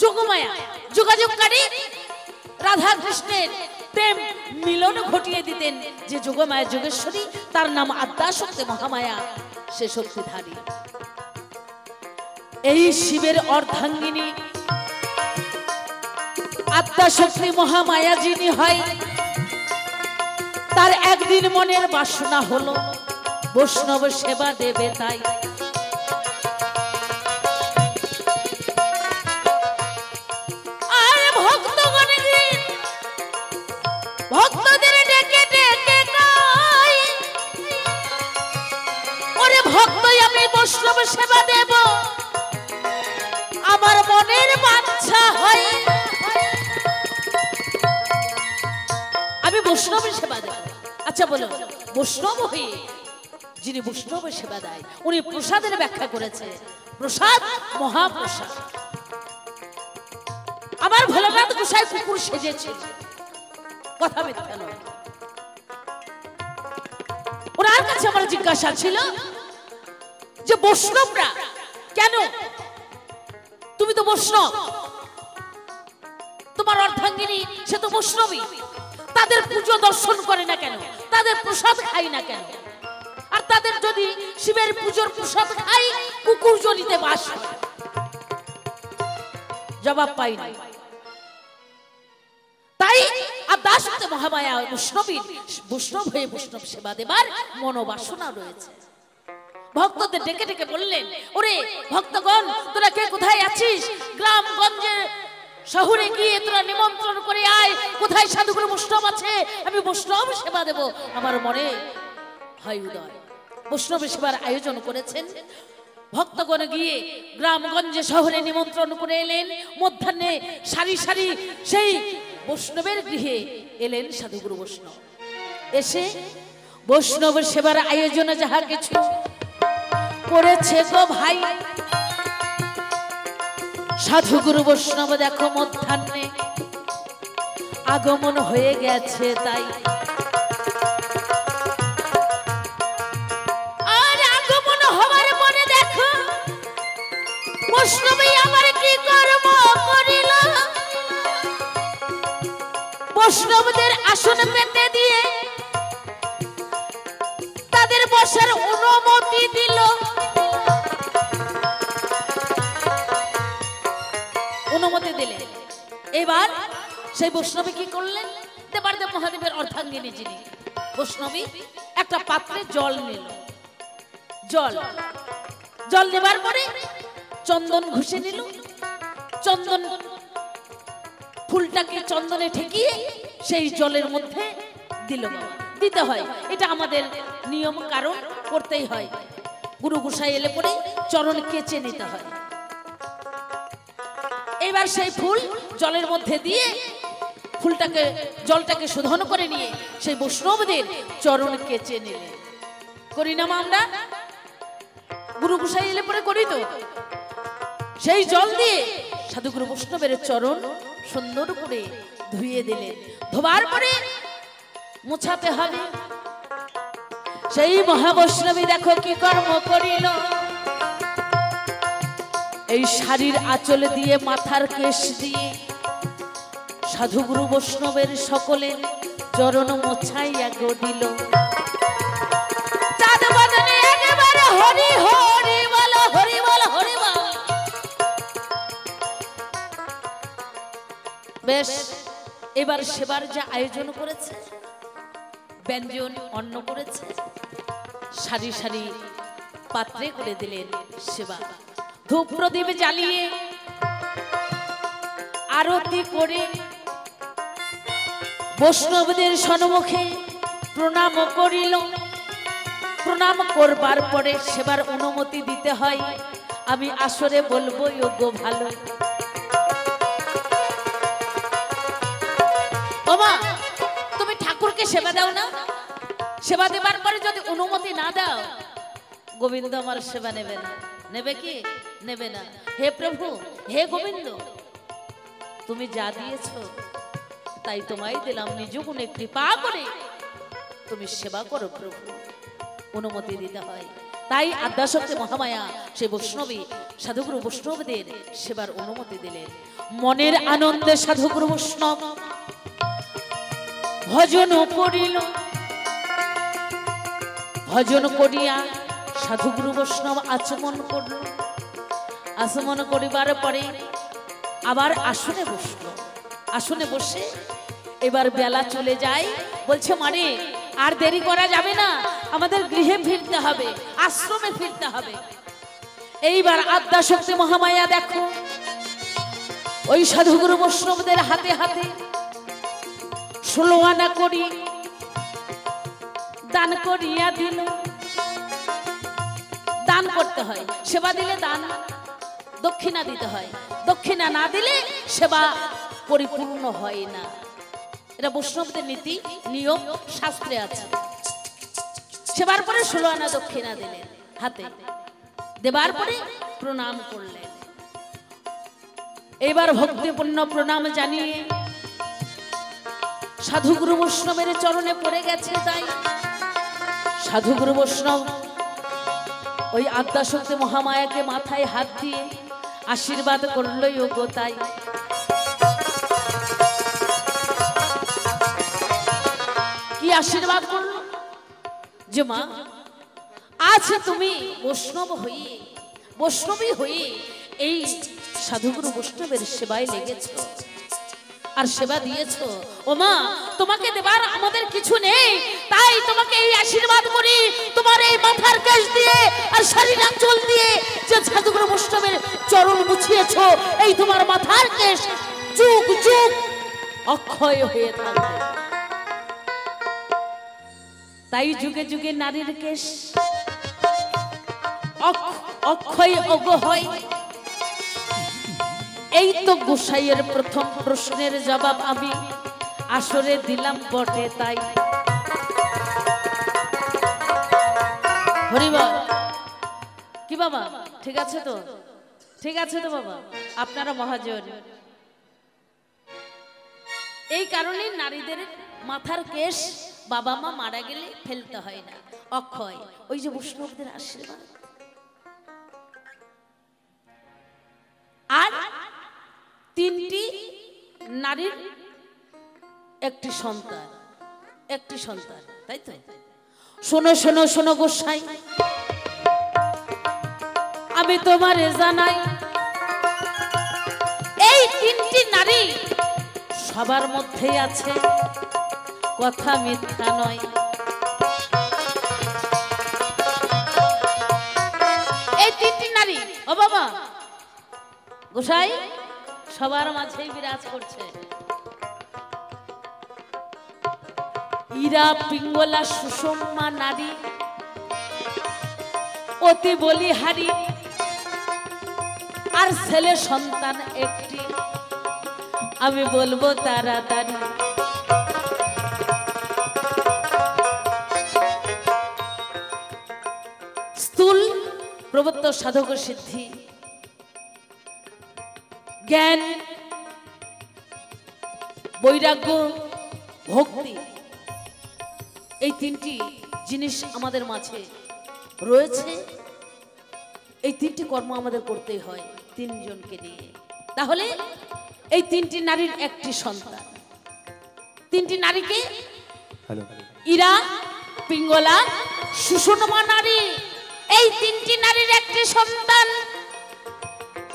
যোগমায়া, যোগাযোগকারী রাধা কৃষ্ণের প্রেম মিলন ঘটিয়ে দিতেন। যে যোগমায়া যোগেশ্বরী, তার নাম আদ্যাশক্তি মহামায়া, সে শক্তিধারী। এই শিবের অর্ধাঙ্গিনী আদ্যাশক্তি মহামায়া যিনি হয়, তার একদিন মনের বাসনা হলো বৈষ্ণব সেবা দেবে। তাই আর ভক্তদের ডেকে ডেকে গাই, ওরে ভক্ত আমি বৈষ্ণব সেবা দেব, আমার মনের বাঞ্ছা হয় আমি বৈষ্ণব সেবা দেব। আচ্ছা আচ্ছা বলো, বৈষ্ণব হয়ে যিনি বৈষ্ণব সেবা দেয় উনি প্রসাদের ব্যাখ্যা করেছে, প্রসাদ মহাপ্রসাদ। আমার ভোলানাথ গোসাই কুকুর সেজেছিল, কথা মিথ্যা নয়। ওনার কাছে আমার জিজ্ঞাসা ছিল যে বৈষ্ণবরা কেন, তুমি তো বৈষ্ণব, তোমার অর্ধাঙ্গিনী সে তো বৈষ্ণবী, তাদের পুজো দর্শন করে না কেন, তাদের প্রসাদ খাই না কেন? আর তাদের যদি শিবের পুজোর প্রসাদ খাই, কুকুর জনিতে বাস করে। জবাব পাই না। তাই আদ্যাশক্তি মহামায়া বৈষ্ণবীর বৈষ্ণব হয়ে বৈষ্ণব সেবা দেবার মনোবাসনা রয়েছে। ভক্তদের ডেকে ডেকে বললেন, ওরে ভক্তগণ, তোরা কে কোথায় আছিস? গ্রামগঞ্জে শহরে গিয়ে তোরা নিমন্ত্রণ করে আয়, কোথায় সাধুগুরু বৈষ্ণব আছে, আমি বৈষ্ণব সেবা দেব। আমার মনে হয় উদয়, বৈষ্ণব সেবার আয়োজন করেছেন। ভক্তগণ গিয়ে গ্রামগঞ্জে শহরে নিমন্ত্রণ করে এলেন। মধ্যাহ্নে সারি সারি সেই বৈষ্ণবের গৃহে এলেন সাধুগুরু বৈষ্ণব। এসে বৈষ্ণব সেবার আয়োজনে যাহা কিছু করেছে গো ভাই, সাধুগুরু বৈষ্ণব দেখো মধ্যাহ্নে আগমন হয়ে গেছে। তাই আর আগমন হওয়ার পরে দেখো বৈষ্ণবই আমার কি কর্ম করিল, বৈষ্ণবদের আসন পেতে দিয়ে তাদের বসার অনুমতি দিল। অনুমতি দিলেন। এবার সেই বৈষ্ণবী কি করলেন? দেবারদেব মহাদেবের অর্ধাঙ্গিনী যিনি বৈষ্ণবী একটা পাত্রে জল নিল। জল নেবার পরে চন্দন ঘষে নিল। চন্দন ফুলটাকে চন্দনে ঠেকিয়ে সেই জলের মধ্যে দিল। দিতে হয়, এটা আমাদের নিয়ম, কারণ করতেই হয়। গুরু গোসাই এলে পরে চরণ কেচে নিতে হয়। এবার সেই ফুল জলের মধ্যে দিয়ে ফুলটাকে জলটাকে শোধন করে নিয়ে সেই বৈষ্ণবদের চরণ কেচে নিলেন। করি না আমরা? গুরু গোসাই এলে পরে করি তো। সেই জল দিয়ে সাধুগুরু বৈষ্ণবের চরণ সুন্দর করে ধুয়ে দিলেন। ধোবার পরে মুছাতে হবে। সেই মহাবৈষ্ণবী দেখো কি কর্ম করিল, এই শাড়ির আঁচল দিয়ে মাথার কেশ দিয়ে সাধুগুরু বৈষ্ণবের সকলের চরণ মোছাইয়া গো দিল। চাঁদ বদনে একেবারে হরি হরি বল, হরি বল, হরি বল। বেশ, এবার সেবার যা আয়োজন করেছে, ব্যঞ্জন অন্ন করেছে, সারি সারি পাত্রে করে দিলেন সেবা। ধূপ প্রদীপ জ্বালিয়ে আরতি করে বৈষ্ণবদের সম্মুখে প্রণাম করিল। প্রণাম করবার পরে সেবার অনুমতি দিতে হয়। আমি আসরে বলবো যোগ্য ভালো। বাবা, তুমি ঠাকুরকে সেবা দাও না? সেবা দেবার পরে যদি অনুমতি না দাও, গোবিন্দ আমার সেবা নেবে না। নেবে কি? নেবে না। হে প্রভু, হে গোবিন্দ, তুমি যা দিয়েছ তাই তোমায় দিলাম, নিজ গুণে কৃপা করে তুমি সেবা করো প্রভু। অনুমতি দিতে হয়। তাই আদ্যাশক্তি মহামায়া সে বৈষ্ণবী সাধুগুরু বৈষ্ণবদের সেবার অনুমতি দিলেন। মনের আনন্দে সাধুগুরু বৈষ্ণব ভজন করিল। ভজন করিয়া সাধুগুরু বৈষ্ণব আচমন করল। আচমন করিবার পরে আবার আসনে বসল। আসনে বসে এবার বেলা চলে যায়। বলছে, মানে আর দেরি করা যাবে না, আমাদের গৃহে ফিরতে হবে, আশ্রমে ফিরতে হবে। এইবার আদ্যাশক্তি মহামায়া দেখো ওই সাধুগুরু বৈষ্ণবদের হাতে হাতে 16 আনা করি দান করিয়া দিল। দান করতে হয়, সেবা দিলে দান দক্ষিণা দিতে হয়। দক্ষিণা না দিলে সেবা পরিপূর্ণ হয় না। এটা বৈষ্ণবদের নীতি নিয়ম, শাস্ত্রে আছে। সেবার পরে 16 আনা দক্ষিণা দিলেন হাতে, দেবার পরে প্রণাম করলেন। এবার ভক্তিপূর্ণ প্রণাম জানিয়ে সাধুগুরু বৈষ্ণবের চরণে পড়ে গেছে। তাই সাধুগুরু বৈষ্ণব ওই আদ্যাশক্তি মহামায়াকে মাথায় হাত দিয়ে আশীর্বাদ করলই ওগো। তাই কি আশীর্বাদ করল যে মা আজ তুমি বৈষ্ণবী হয়ে এই সাধুগুরু বৈষ্ণবের সেবায় লেগেছ আর সেবা দিয়েছ। ও মা, তোমাকে দেবার আমাদের কিছু নেই, তাই তোমাকে এই আশীর্বাদ করি, তোমার এই মাথার কেশ দিয়ে আর শরীরাঞ্চল দিয়ে যে সাধুগুরু বৈষ্ণবের চরণ মুছিয়েছ, এই তোমার মাথার কেশ যুগ যুগ অক্ষয় হয়ে থাকবে। তাই যুগে যুগে নারীর কেশ অক্ষয় অগ হয়। এই তো গোসাইয়ের প্রথম প্রশ্নের জবাব আমি আসরে দিলাম বটে। তাই হরিবল কি বাবা, ঠিক আছে তো? ঠিক আছে তো বাবা, আপনারা মহাজন। এই কারণেই নারীদের মাথার কেশ বাবা মা মারা গেলে ফেলতে হয় না, অক্ষয়। ওই যে বৈষ্ণবদের আশীর্বাদ। আর 3টি নারীর একটি সন্তান, তাই তো? শোনো শোনো শোনো গোসাই, আমি তোমারে জানাই, এই 3টি নারী সবার মধ্যেই আছে, কথা মিথ্যা নয়। এই 3টি নারী, ও বাবা গোসাই, সবার মাঝেই বিরাজ করছে। ইরা, পিঙ্গলা, সুষমা নারী, অতি বলিহারি, আর ছেলে সন্তান একটি। আমি বলবো তাড়াতাড়ি। স্থূল প্রবত্ত সাধক সিদ্ধি, জ্ঞান, বৈরাগ্য, ভক্তি, এই 3টি জিনিস আমাদের মাঝে রয়েছে। এই 3টি কর্ম আমাদের করতেই হয় 3 জনকে নিয়ে। তাহলে এই 3টি নারীর একটি সন্তান, 3টি নারীকে ইরা, পিঙ্গলা, সুষমা নারী, এই 3টি নারীর একটি সন্তান।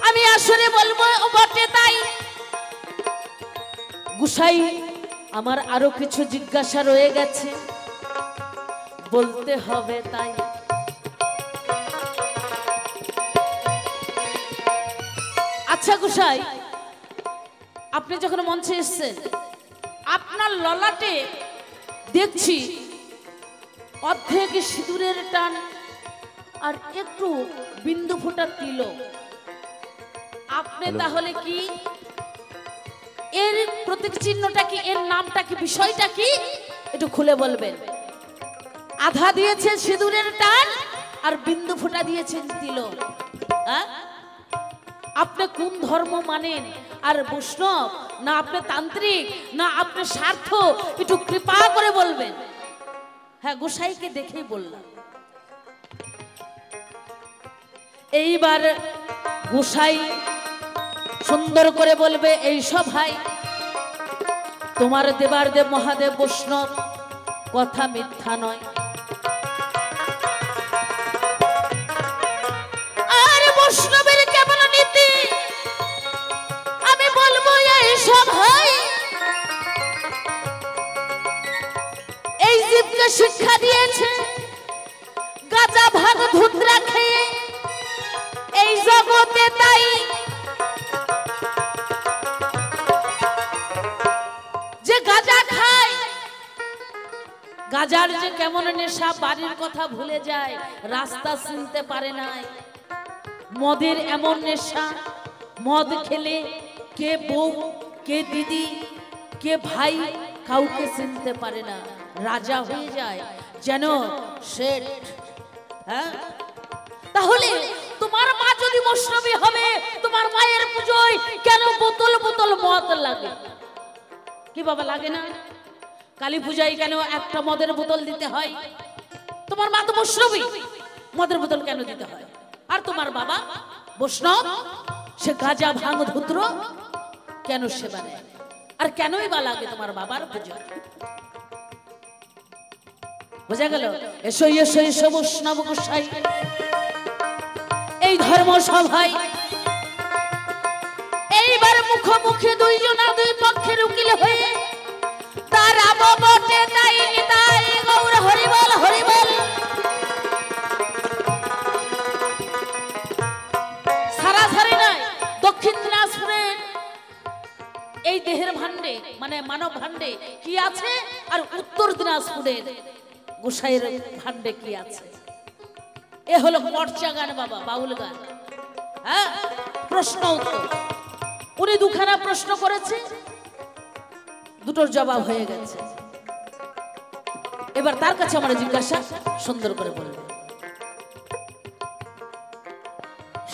আমি আসলে বলবো বটে। তাই গোসাই, আমার আরো কিছু জিজ্ঞাসা রয়ে গেছে, বলতে হবে। তাই আচ্ছা গোসাই, আপনি যখন মঞ্চে এসেছেন, আপনার ললাটে দেখছি অর্ধেক সিঁদুরের টান আর একটু বিন্দু ফোঁটা তিলক। আপনি তাহলে কি এর প্রতীক চিহ্নটা কি, এর নামটা কি, বিষয়টা কি একটু খুলে বলবেন? আধা দিয়েছেন সিঁদুরের টান আর বিন্দু ফোঁটা দিয়েছেন তিলক। আপনি কোন ধর্ম মানেন? আর বৈষ্ণব না আপনি তান্ত্রিক না আপনি স্বার্থ? একটু কৃপা করে বলবেন। হ্যাঁ, গোসাইকে দেখেই বললাম। এইবার গোসাই সুন্দর করে বলবে এই সভায়, তোমার দেবার দেব মহাদেব বৈষ্ণব, কথা মিথ্যা নয়। আর বৈষ্ণবের কেমন নীতি আমি বলবো এই সভায়। এই জীবকে শিক্ষা দিয়েছে গাঁজা ভাগ ধুতরা খেয়ে এই জগতে। তাই যে গাঁজা খায়, গাঁজার যে কেমন নেশা, বাড়ির কথা ভুলে যায়, রাস্তা চিনতে পারে না। মদের এমন নেশা, মদ খেলে কে বউ, কে দিদি, কে ভাই কাউকে চিনতে পারে না, রাজা হয়ে যায়। যেন শেঠ। হ্যাঁ, তাহলে তোমার মা যদি বৈষ্ণবী হবে, তোমার মায়ের পুজোয় কেন বোতল বোতল মদ লাগে? কি বাবা লাগে না? কালী পূজায় কেন একটা মদের বোতল দিতে হয়? তোমার মা তো বৈষ্ণবী, মদের বোতল কেন দিতে হয়? আর তোমার বাবা বৈষ্ণব, সে গাঁজা ভাঙ ধুত্র কেন সেবা নেয়? আর কেনই বা লাগে তোমার বাবার পূজা? বোঝা গেল? এসো এসো এসো বৈষ্ণব গোসাই এই ধর্ম সভায়। এইবার মুখোমুখি দুইজনা দুই পক্ষের উকিল হয়ে তার বটে তাই নিতাই গৌর হরিবল হরিবল। সারাসারি নয়, দক্ষিণ দিনাজপুরের এই দেহের ভান্ডে মানে মানব ভান্ডে কি আছে, আর উত্তর দিনাজপুরের গোসাইয়ের ভান্ডে কি আছে? এ হলো মর্চা গান বাবা, বাউল গান। হ্যাঁ, প্রশ্ন উত্তর। উনি দুখানা প্রশ্ন করেছে, দুটোর জবাব হয়ে গেছে। এবার তার কাছে আমার জিজ্ঞাসা, সুন্দর করে বলবে।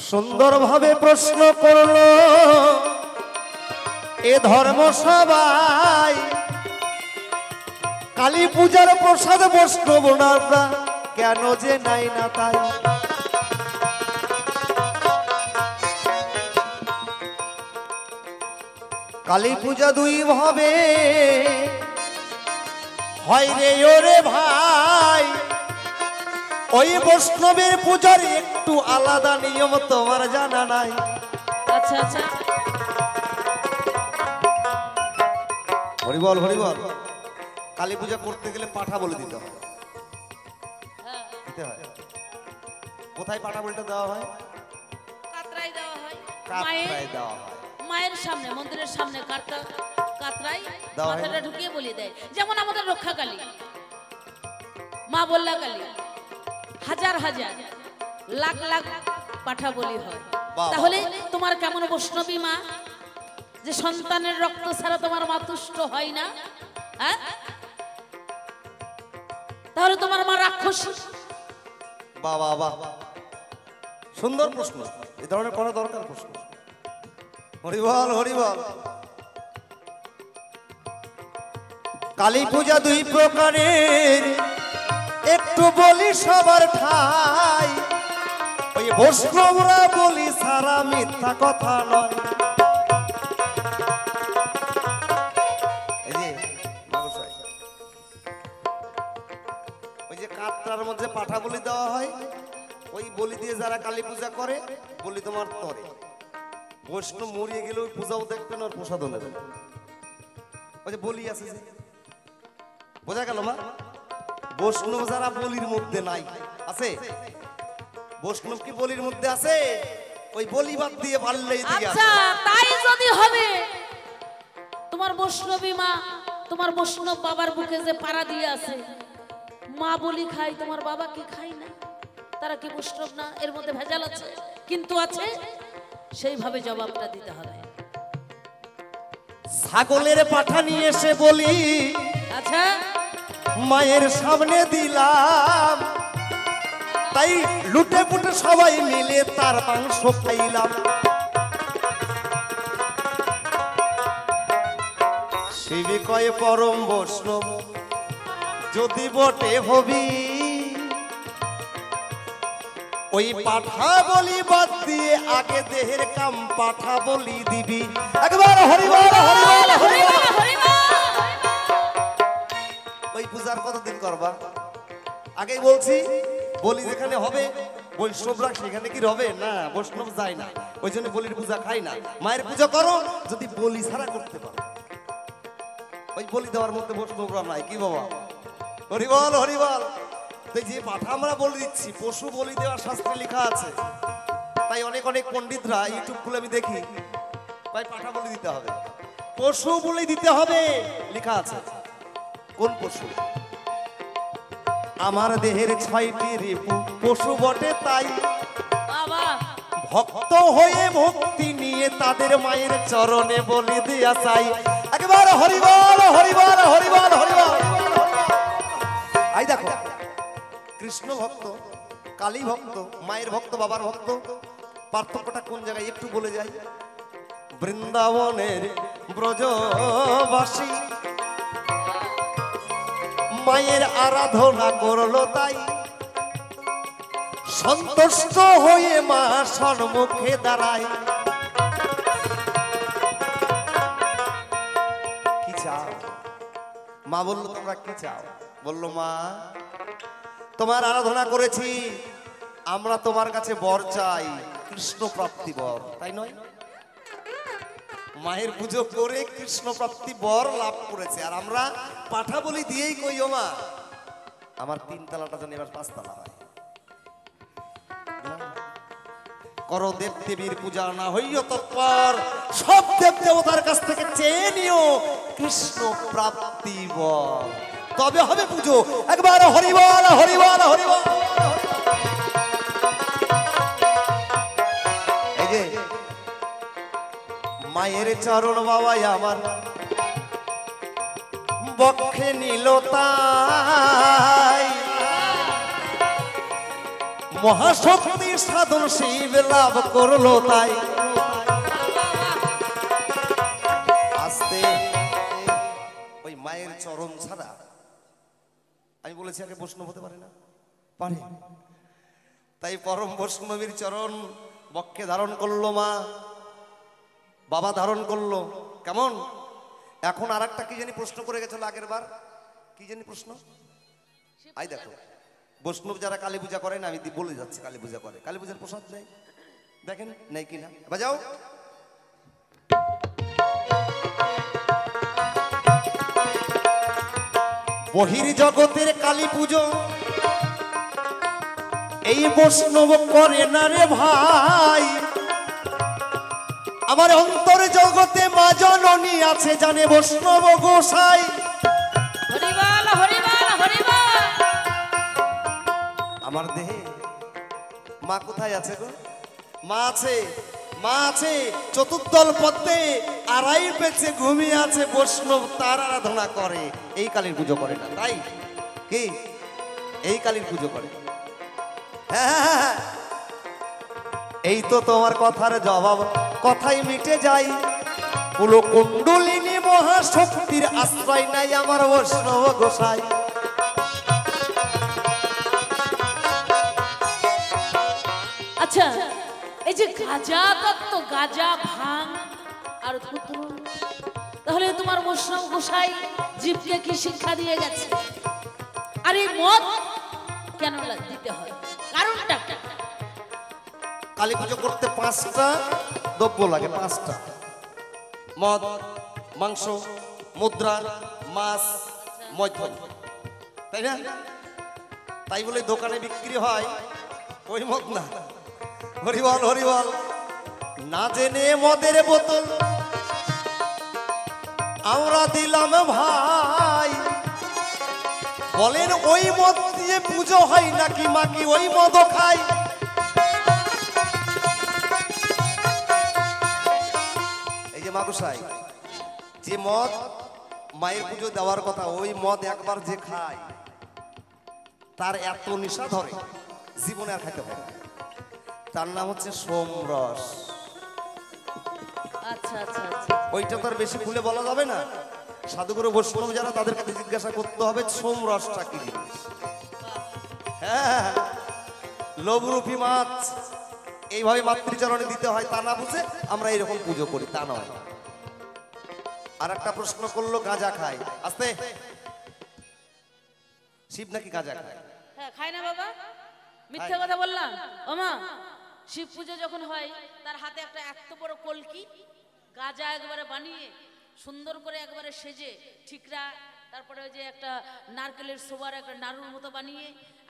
সুন্দরভাবে প্রশ্ন করলো এ ধর্ম সবাই, কালী পূজার প্রসাদ বৈষ্ণব না কেন যে নাই না তাই। কালী পূজা দুই ভাবে হয় রে ওরে ভাই, ওই বৈষ্ণবের পূজার একটু আলাদা নিয়ম তোমার জানা নাই। আচ্ছা আচ্ছা, হরিবল হরিবল। কালী পূজা করতে গেলে পাঠা বলে দিতে হয়। দিতে হয়। কোথায় পাঠা বলিটা দেওয়া হয়? কাতরাই দেওয়া হয়। কাতরায় দেওয়া হয়। মায়ের সামনে, মন্দিরের সামনে কাতরাই দেওয়া হয় মাথাটা না? ঢুকিয়ে বলি দেয়। যেমন আমাদের রক্ষা কালী, মা বল্লা কালী, হাজার হাজার লাখ লাখ পাঠা বলি হয়। বাহ। তাহলে তোমার কেমন বৈষ্ণবী মা যে সন্তানের রক্ত ছাড়া তোমার মা তুষ্ট হয় না? হ্যাঁ, তাহলে তোমার মা রাক্ষসী? বাবা বাহ, সুন্দর প্রশ্ন। এই ধরনের করা দরকার প্রশ্ন। হরিবল হরিবল। কালী পূজা দুই প্রকারের, একটু বলি সবার ঠাই, ওই বৈষ্ণবরা বলি সারা মিথ্যা কথা নয়। এই যে মাগুসাই, ওই যে কাতরার মধ্যে পাঠা বলি দেওয়া হয়, ওই বলি দিয়ে যারা কালী পূজা করে বলি তোমার তরে। বৈষ্ণব মরিয়ে গেলে ওই পূজাও দেখবেন আর প্রসাদও নেবেন। ওই যে বলি আছে, যে বোঝা গেল মা? বৈষ্ণব যারা বলির মধ্যে নাই আছে, বৈষ্ণব কি বলির মধ্যে আছে? ওই বলি বাদ দিয়ে পারলেই দিয়ে আচ্ছা, তাই যদি হবে, তোমার বৈষ্ণবী মা, তোমার বৈষ্ণব বাবার বুকে যে পাড়া দিয়ে আছে, মা বলি খায়, তোমার বাবা কি খায় না? তারা কি বৈষ্ণব না? এর মধ্যে ভেজাল আছে, কিন্তু আছে, সেইভাবে জবাবটা দিতে হবে। ছাগলের পাঠা নিয়ে এসে বলি আচ্ছা, মায়ের সামনে দিলাম, তাই লুটে পুটে সবাই মিলে তার মাংস খাইলাম। শিবি কয় পরম বৈষ্ণব যদি বটে হবি, ওই পাঠা বলি বাদ দিয়ে আগে দেহের কাম পাঠা বলি দিবি। একবার হরিবল হরিবল হরিবল। ওই পূজার কতদিন করবা? আগেই বলছি, বলি যেখানে হবে বৈষ্ণবরা সেখানে কি হবে না? বৈষ্ণব যায় না, ওই জন্য বলির পূজা খাই না। মায়ের পূজা করো যদি বলি ছাড়া করতে পারো। ওই বলি দেওয়ার মধ্যে বৈষ্ণবরা নাই। কি বাবা? হরিবল হরিবল। তো যে পাঠা আমরা বলে দিচ্ছি, পশু বলি দেওয়ার শাস্ত্রে লেখা আছে। তাই অনেক অনেক পণ্ডিতরা ইউটিউব খুলে আমি দেখি, ভাই পাঠা বলি দিতে হবে, পশু বলি দিতে হবে, লেখা আছে। কোন পশু? আমার দেহের 6টি রিপু পশু বটে, তাই বাবা ভক্ত হয়ে ভক্তি নিয়ে তাদের মায়ের চরণে বলি দিয়া চাই। একবার হরিবল হরিবল হরিবল হরিবল। আই দেখো কৃষ্ণ ভক্ত, কালী ভক্ত, মায়ের ভক্ত, বাবার ভক্ত, পার্থক্যটা কোন জায়গায় একটু বলে যাই। বৃন্দাবনের ব্রজবাসী মায়ের আরাধনা করলো, তাই সন্তুষ্ট হয়ে মা সম্মুখে দাঁড়ায়। কি চাও? মা বলল তোমরা কি চাও? বলল মা তোমার আরাধনা করেছি, আমরা তোমার কাছে বর চাই, কৃষ্ণ প্রাপ্তি বর, তাই নয়? মায়ের পুজো করে কৃষ্ণ প্রাপ্তি বর লাভ করেছে, আর আমরা পাঠা বলি দিয়েই কই ও মা আমার 3 তলাটা যেন এবার 5 তলা হয়। করো দেব দেবীর পূজা না হইও তৎপর, সব দেব দেবতার কাছ থেকে চেয়ে নিও কৃষ্ণ প্রাপ্তি বর, তবে হবে পুজো। একবার হরিবল হরিবল হরিবল। এই যে মায়ের চরণ বাবাই আমার বক্ষে নিল, তাই মহাশক্তি সাধন শিব লাভ করলো, তাই আস্তে ওই মায়ের চরণ ছাড়া আমি বলেছি আগে বৈষ্ণব হতে পারে না, পারে। তাই পরম বৈষ্ণবীর চরণ বক্ষে ধারণ করলো মা, বাবা ধারণ করলো। কেমন? এখন আর একটা কি জানি প্রশ্ন করে গেছিল আগের বার, কি জানি প্রশ্ন? আই দেখো বৈষ্ণব যারা কালী পূজা করেন, আমি বলে যাচ্ছি কালী পূজা করে, কালী পূজার প্রসাদ নেই, দেখেন নেই কিনা, বাজাও। বহির জগতের কালী পুজো এই বৈষ্ণব করে না রে ভাই, আমার অন্তর জগতে মা জননী আছে জানে বৈষ্ণব গোসাই। হরিবল হরিবল হরিবল। আমার দেহে মা কোথায় আছে গো? মা আছে, মা আছে চতুর্দল পদ্মে, আড়াই পেছে ঘুমিয়ে আছে বৈষ্ণব, তার আরাধনা করে, এই কালীর পুজো করে না, তাই কি এই কালীর পুজো করে? হ্যাঁ, এই তো তোমার কথার জবাব, কথাই মিটে যাই। কুলকুণ্ডলিনী মহাশক্তির আশ্রয় নাই আমার বৈষ্ণব গোসাই। আচ্ছা, এই যে গাঁজা তত্ত্ব, গাঁজা ভাঙ আর ধুত্র, তাহলে তোমার বৈষ্ণব গোসাই জীবকে কি শিক্ষা দিয়ে গেছে? আর এই মদ কেন দিতে হয়, কারণটা কি? কালী পুজো করতে 5টা দ্রব্য লাগে, 5টা: মদ, মাংস, মুদ্রা, মাছ, মৈথন, তাই না? তাই বলে দোকানে বিক্রি হয় ওই মদ না। হরিবল হরিবল। না জেনে মদের বোতল আমরা দিলাম ভাই, বলেন ওই মদ দিয়ে পুজো হয় নাকি মাকি ওই মদও খাই? এই যে মাগুসাই, যে মদ মায়ের পুজো দেওয়ার কথা, ওই মদ একবার যে খায় তার এত নেশা ধরে জীবনে আর খাইতে পারে। তার নাম হচ্ছে সোমরস। আচ্ছা আচ্ছা আচ্ছা, ওইটা তো আর বেশি খুলে বলা যাবে না। সাধুগুরু বৈষ্ণব যারা তাদের কাছে জিজ্ঞাসা করতে হবে সোমরসটা কি জিনিস। হ্যাঁ, লোভরূপী মাছ এইভাবে মাতৃচরণে দিতে হয় তা না বুঝে আমরা এইরকম পুজো করি, তা নয়। আর একটা প্রশ্ন করলো, গাঁজা খায়? আস্তে, শিব নাকি গাঁজা খায়? হ্যাঁ খায় না বাবা, মিথ্যে কথা বললাম? ওমা, শিব পুজো যখন হয় তার হাতে একটা এত বড় কলকি, গাঁজা একবারে বানিয়ে সুন্দর করে একবারে সেজে ঠিকরা, তারপরে ওই যে একটা নারকেলের সোবার একটা নাড়ুর মতো বানিয়ে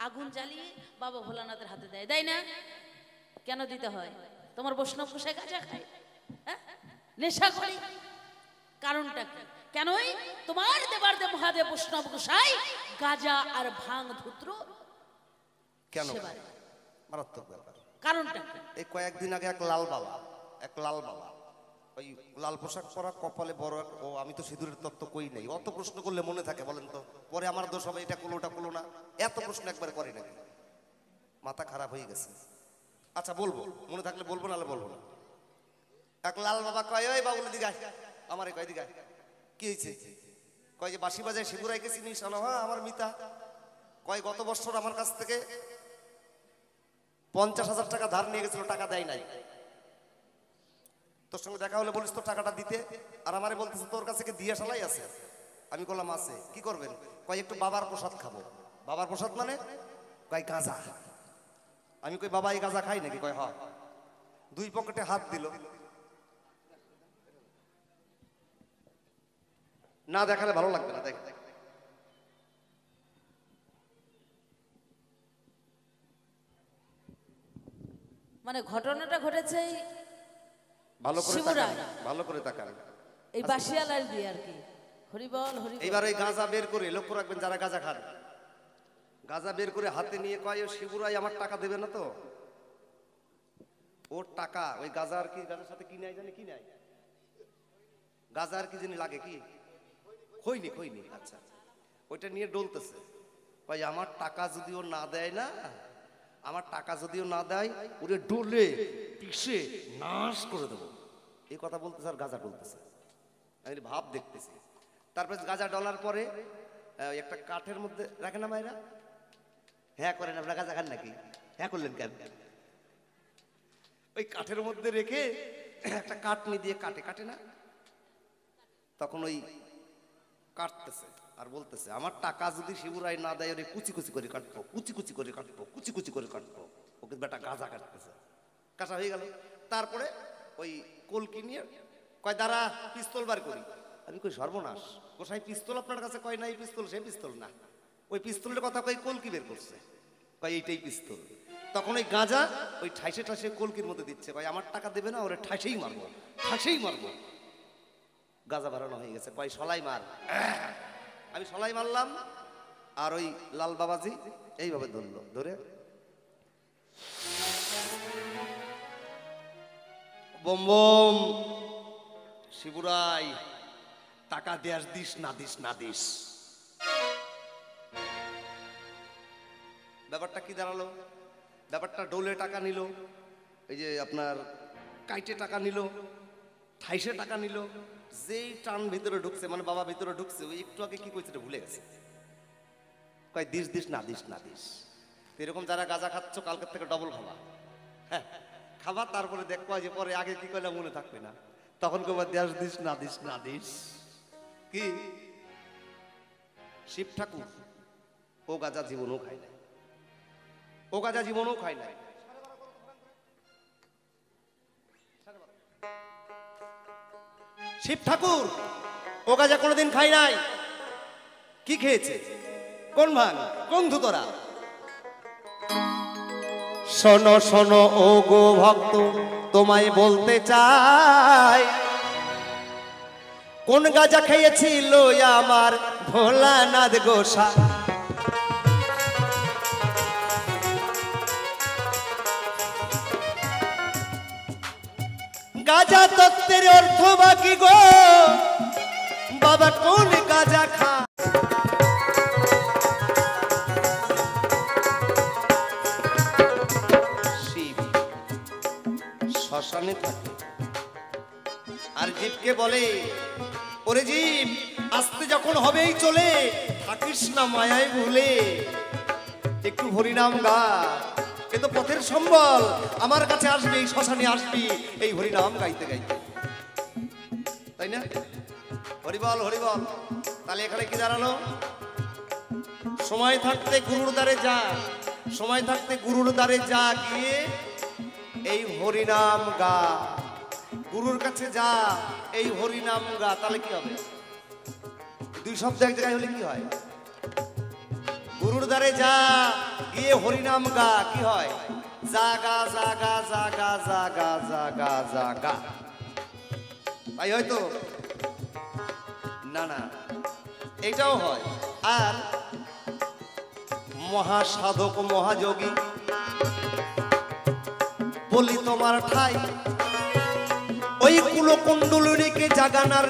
আগুন জ্বালিয়ে বাবা ভোলানাথের হাতে দেয়, দেয় না? কেন দিতে হয়? তোমার বৈষ্ণব গোসাই গাঁজা খায়, হ্যাঁ নেশা করে, কারণটা কি? কেনই তোমার দেবার দেব মহাদেব বৈষ্ণব গোসাই গাঁজা আর ভাঙ ধূত্র কেন? সেবা দেয়। মারাত্মক ব্যাপার। কারণটা কি? এই কয়েকদিন আগে এক লাল বাবা ওই লাল পোশাক পরা, কপালে বড় ও আমি তো সিঁদুরের তত্ত্ব কই নাই। অত প্রশ্ন করলে মনে থাকে বলেন তো? পরে আমার দোষ হবে, এটা করলো ওটা করলো না। এত প্রশ্ন একবার করে নাকি? মাথা খারাপ হয়ে গেছে। আচ্ছা বলবো, মনে থাকলে বলবো, নাহলে বলবো না। এক লাল বাবা কয়, ওই বাবুল দিঘায়, আমারে কয় দিঘায় কি হয়েছে? কয় যে বাঁশি বাজায় শিবুরাইকে চিনিস? হ্যাঁ আমার মিতা। কয় গত বছর আমার কাছ থেকে 50,000 টাকা ধার নিয়ে গেছিল, টাকা দেয় নাই। তোর সঙ্গে দেখা হলে বলিস তোর টাকাটা দিতে। আর আমারে বলতেছে তোর কাছে কি দিয়া শালাই আছে? আমি বললাম আছে। কি করবেন? কয় একটু বাবার প্রসাদ খাবো। বাবার প্রসাদ মানে? কয় গাঁজা। আমি কই বাবা এই গাঁজা খাই নাকি? কয় হ্যাঁ। 2 পকেটে হাত দিল, না দেখালে ভালো লাগবে না। দেখ মানে ঘটনাটা ঘটেছে ভালো করে শিবুরাই। তাকান, ভালো করে তাকান। এই বাসিয়ালার দিয়ে আর কি। হরিবল হরিবল। এইবার ওই গাঁজা বের করে, লক্ষ্য রাখবেন যারা গাঁজা খান, গাঁজা বের করে হাতে নিয়ে কয়, ও শিবুরাই আমার টাকা দেবে না তো? ওর টাকা ওই গাঁজা আর কি, গাঁজার সাথে কি নাই জানি, কি নাই গাঁজা আর কি জানি লাগে, কি খৈনি, খৈনি। আচ্ছা, ওইটা নিয়ে ডলতেছে। কয় আমার টাকা যদিও না দেয় না, আমার টাকা যদিও না দেয়, ওরে ডলে পিষে নাশ করে দেবো, এই কথা বলতেছে। আর গাঁজা ডলতেছে, আমি ভাব দেখতেছি। তারপরে গাঁজা ডলার পরে একটা কাঠের মধ্যে রাখে না মায়েরা? হ্যাঁ করেন আপনারা, গাঁজা খান নাকি? হ্যাঁ করলেন কেন? ওই কাঠের মধ্যে রেখে একটা কাটনি দিয়ে কাটে, কাটে না? তখন ওই কাটতেছে আর বলতেছে, আমার টাকা যদি শিবুরাই না দেয়, ওরে কুচি কুচি করে কাটবো, কুচি কুচি করে কাটবো, কুচি কুচি করে কাটবো। ওকে বেটা গাঁজা কাটতেছে, কাটা হয়ে গেল। তারপরে ওই কলকি নিয়ে কয় দাঁড়া পিস্তল বার করি। আমি কই সর্বনাশ, কোথায় পিস্তল আপনার কাছে? কয় না এই পিস্তল, সেই পিস্তল না। ওই পিস্তলের কথা কই কলকি বের করছে, কয় এইটাই পিস্তল। তখন ওই গাঁজা ওই ঠাইসে ঠাইসে কলকির মধ্যে দিচ্ছে, কয় আমার টাকা দেবে না, ওরে ঠাইসেই মারবো, ঠাইসেই মারবো। গাঁজা বাড়ানো হয়ে গেছে, কয় সলাই মার। আমি সলাই মারলাম, আর ওই লাল বাবাজি এইভাবে ধরলো, ধরে বম বম, শিবুরাই টাকা দেয়াস, দিস না দিস না দিস। ব্যাপারটা কি দাঁড়ালো? ব্যাপারটা ডোলে টাকা নিল, এই যে আপনার কাইটে টাকা নিল, ঠাইসে টাকা নিল। যেই টান ভিতরে ঢুকছে, মানে বাবা ভিতরে ঢুকছে, ওই একটু আগে কি কইছে ভুলে গেছে। কয় দিস দিস না দিস না দিস। এরকম যারা গাঁজা খাচ্ছ, কালকের থেকে ডবল খাবা। হ্যাঁ খাবা, তারপরে দেখবা যে পরে আগে কি কইলা মনে থাকবে না, তখন কবা দেশ দিস না দিস না দিস। কি শিব ঠাকুর ও গাঁজা জীবনও খায় না, ও গাঁজা জীবনও খায় না। শিব ঠাকুর ও গাঁজা কোনোদিন খাই নাই। কি খেয়েছে? কোন ভাঙ, কোন ধুতরা? শোনো শোনো ও গো ভক্ত, তোমায় বলতে চাই, কোন গাঁজা খেয়েছিল আমার ভোলানাথ গোসাই। গাঁজা তত্ত্বের অর্থ বাকি গো, বাবা কোন গাঁজা খা? শিব শ্মশানে থাকে, আর জীবকে বলে, ওরে জীব আসতে যখন হবেই চলে, থাকিস না মায়ায় ভুলে, একটু হরিনাম গা, কিন্তু পথের সম্বল আমার কাছে আসবি, এই শ্মশানে আসবি এই হরিনাম গাইতে গাইতে, তাই না? হরিবল হরিবল। তাহলে এখানে কি দাঁড়ালো? সময় থাকতে গুরুর দ্বারে যা, সময় থাকতে গুরুর দ্বারে যা, গিয়ে এই হরিনাম গা, গুরুর কাছে যা, এই হরিনাম গা। তাহলে কি হবে? দুই শব্দ এক জায়গায় হলে কি হয়? গুরুর দ্বারে যা, গিয়ে হরিনাম গা, কি হয়? জাগা জাগা জাগা জাগা জাগা জাগা। তাই হয়তো না না, এটাও হয়। আর মহাসাধক মহাযোগী বলি তোমার ঠাই, ওই ওই কুলকুণ্ডলিনীকে জাগানার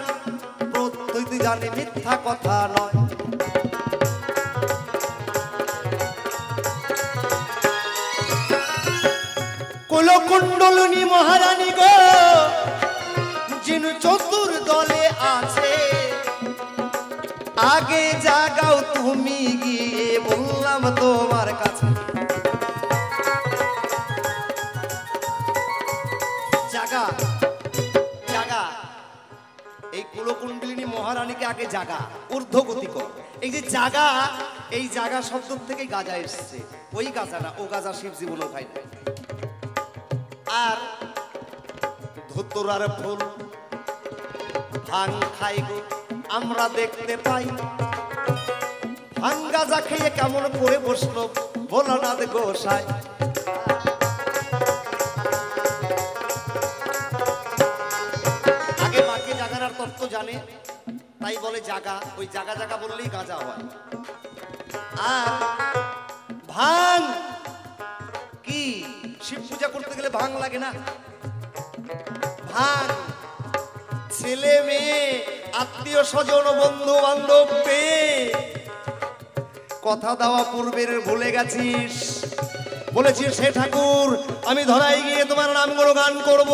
প্রত্যয় জানে মিথ্যা কথা নয়। কুলকুণ্ডলিনী মহারানী গো যিনি চতুর দলে আছে, আগে জাগাও তুমি গিয়ে বললাম তোমার কাছে। জাগা জাগা, এই কুলকুণ্ডলিনী মহারানীকে আগে জাগা, ঊর্ধ্বগতি কর। এই যে জাগা, এই জাগা শব্দ থেকে গাজা এসছে, ওই গাজা না, ও গাজা শিব জীবনও খাই না। আর ধুতুরার ফুল ভাং খাই গো আমরা দেখতে পাই, ভাং গাজা খেয়ে কেমন করে বসলো ভোলানাথ গোসাই। আগে মাকে জাগার তত্ত্ব জানে, তাই বলে জাগা, ওই জাগা জাগা বললেই গাজা হয়। আর ভাং কি, শিব পূজা করতে গেলে ভাং লাগে না? ভাং ছেলে মেয়ে আত্মীয় স্বজন বন্ধু বান্ধব পেয়ে কথা দেওয়া পূর্বের ভুলে গেছিস, বলেছিস হে ঠাকুর আমি ধরাই গিয়ে তোমার নাম গান করব,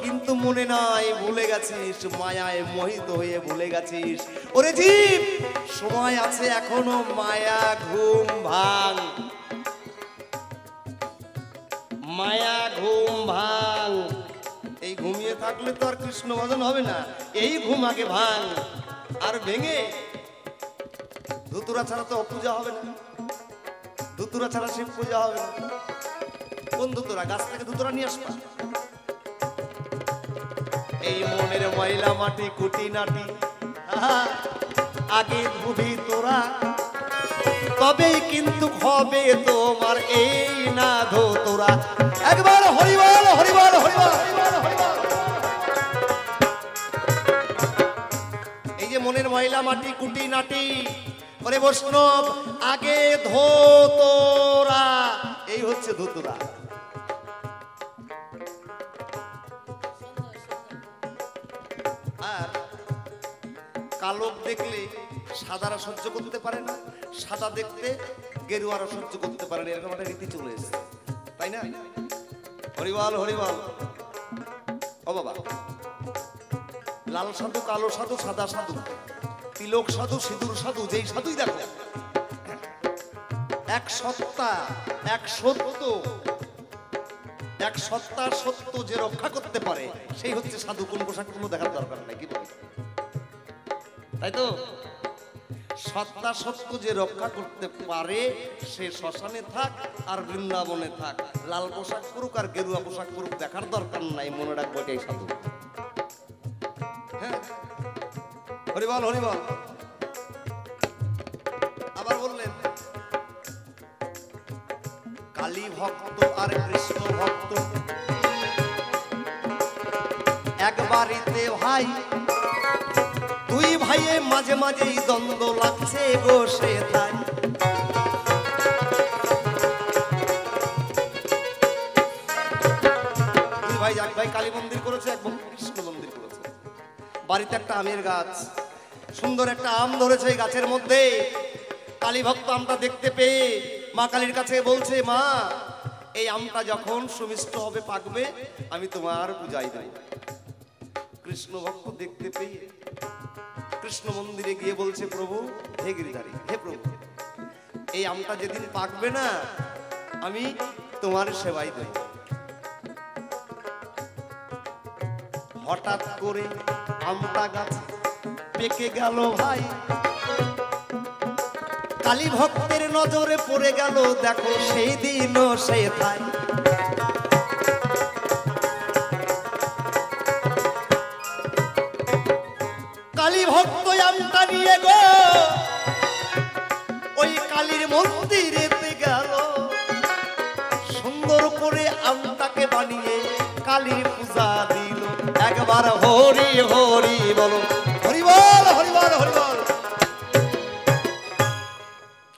কিন্তু মনে নাই, ভুলে গেছিস, মায়ায় মোহিত হয়ে ভুলে গেছিস। ওরে জীব, সময় আছে এখনো, মায়া ঘুম ভাঙ, মায়া ঘুম ভাঙ। এই ঘুমিয়ে থাকলে তো আর কৃষ্ণ ভজন হবে না, এই ঘুম আগে ভাঙ। আর ভেঙে ধুতুরা ছাড়া তো পূজা হবে না, ধুতুরা ছাড়া শিব পূজা হবে না। কোন ধুতুরা? গাছ থেকে ধুতুরা নিয়ে আসবা। এই মনের ময়লা মাটি কুটি নাটি আগে ধুবি তোরা, তবেই কিন্তু হবে তোমার এই না ধুতুরা। একবার হরিবল হরিবল হরিবল। এই যে মনের ময়লা মাটি কুটি নাটি, ওরে বৈষ্ণব আগে ধো তোরা, এই হচ্ছে ধুতুরা। আর কালো দেখলে সাদারা সহ্য করতে পারে না, সাদা দেখতে গেরুয়ারা সহ্য করতে পারে না, এরকম একটা রীতি চলে এসেছে, তাই না? হরিবল হরিবল। ও বাবা, লাল সাধু, কালো সাধু, সাদা সাধু, তিলক সাধু, সিঁদুর সাধু, যেই সাধুই দেখো, এক সত্তা, এক সত্য, এক সত্তার সত্য যে রক্ষা করতে পারে সেই হচ্ছে সাধু। কোন পোশাক কোনো দেখার দরকার নাই, কি বলি? তাই তো, সত্তা সত্য যে রক্ষা করতে পারে সে শ্মশানে থাক আর বৃন্দাবনে থাক, লাল পোশাক পরুক আর গেরুয়া পোশাক পরুক, দেখার দরকার নাই, মনে রাখবো এটাই সাধু। হ্যাঁ, হরিবল হরিবল। আবার বললেন কালী ভক্ত আর কৃষ্ণ ভক্ত এক বাড়িতে ভাই, দুই ভাইয়ে মাঝে মাঝেই দ্বন্দ্ব লাগছে গো সে তাই। দুই ভাই, এক ভাই কালী মন্দির করেছে, এক ভাই কৃষ্ণ মন্দির করেছে। বাড়িতে একটা আমের গাছ, সুন্দর একটা আম ধরেছে এই গাছের মধ্যে। কালী ভক্ত আমটা দেখতে পেয়ে মা কালীর কাছে বলছে, মা এই আমটা যখন সুমিষ্ট হবে, পাকবে, আমি তোমার পূজায় দেব। কৃষ্ণ ভক্ত দেখতে পেয়ে কৃষ্ণ মন্দিরে গিয়ে বলছে, প্রভু হে গিরিধারী, হে প্রভু, এই আমটা যেদিন পাকবে না আমি তোমার সেবাই দেব। হঠাৎ করে আমটা গাছে পেকে গেল ভাই, কালী ভক্তের নজরে পড়ে গেল, দেখো সেই দিনও সে তাই। কালী ভক্ত আমটা নিয়ে গো ওই কালীর মন্দিরেতে গেল, সুন্দর করে আমটাকে বানিয়ে কালীর পূজা দিল। একবার হরি হরি বলো, হরিবল হরিবল হরিবল।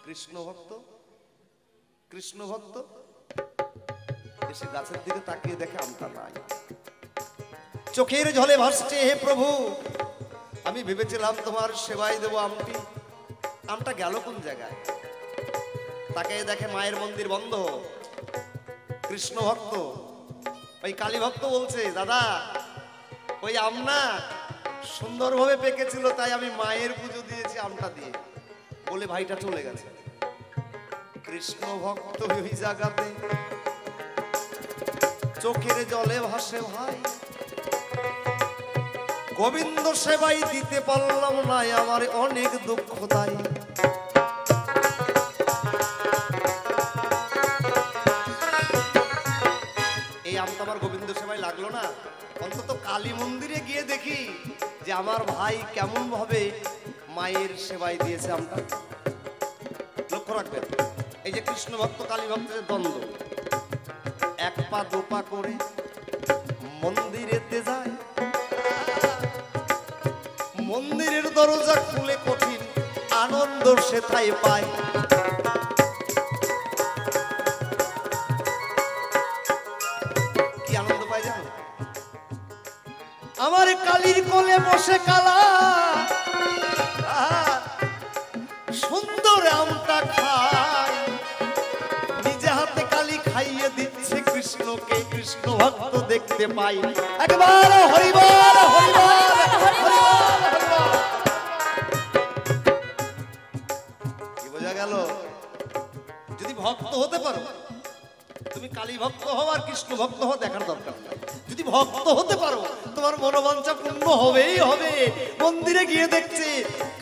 কৃষ্ণ ভক্ত, কৃষ্ণ ভক্ত এসে গাছের দিকে তাকিয়ে দেখে আমটা নাই, চোখের জলে ভাসছে হে প্রভু। আমি ভেবেছিলাম তোমার সেবায় দেবো আমটি, আমটা গেল কোন জায়গায়? তাকে দেখে মায়ের মন্দির বন্ধ। কৃষ্ণ ভক্ত ওই কালী ভক্ত বলছে, দাদা ওই আম না সুন্দরভাবে পেকেছিল, তাই আমি মায়ের পুজো দিয়েছি আমটা দিয়ে, বলে ভাইটা চলে গেছে। কৃষ্ণ ভক্ত ওই জায়গাতে চোখের জলে ভাসে ভাই, গোবিন্দ সেবাই দিতে পারলাম না, আমার অনেক দুঃখ তাই। এই আমটা আমার গোবিন্দ সেবাই লাগলো না, অন্তত কালী মন্দিরে গিয়ে দেখি যে আমার ভাই কেমন ভাবে মায়ের সেবাই দিয়েছে আমটা। লক্ষ্য রাখবেন, এই যে কৃষ্ণ ভক্ত কালী ভক্তের দ্বন্দ্ব, এক পা দু পা করে মন্দিরেতে যায়, মন্দিরের দরজা খুলে কঠিন আনন্দ সেথায় পায়। কি আনন্দ পায় জানো? আমার কালীর কোলে বসে কালা সুন্দর আমটা খায়, নিজে হাতে কালী খাইয়ে দিচ্ছে কৃষ্ণকে, কৃষ্ণ ভক্ত দেখতে পাই। একবার হরিবল হরিবল হরিবল হরিবল। কি বোঝা গেল? যদি ভক্ত হতে পারো, তুমি কালী ভক্ত হও আর কৃষ্ণ ভক্ত হও দেখার দরকার নাই। যদি ভক্ত হতে পারো তোমার মনোবাঞ্ছা পূর্ণ হবেই হবে। মন্দিরে গিয়ে দেখছে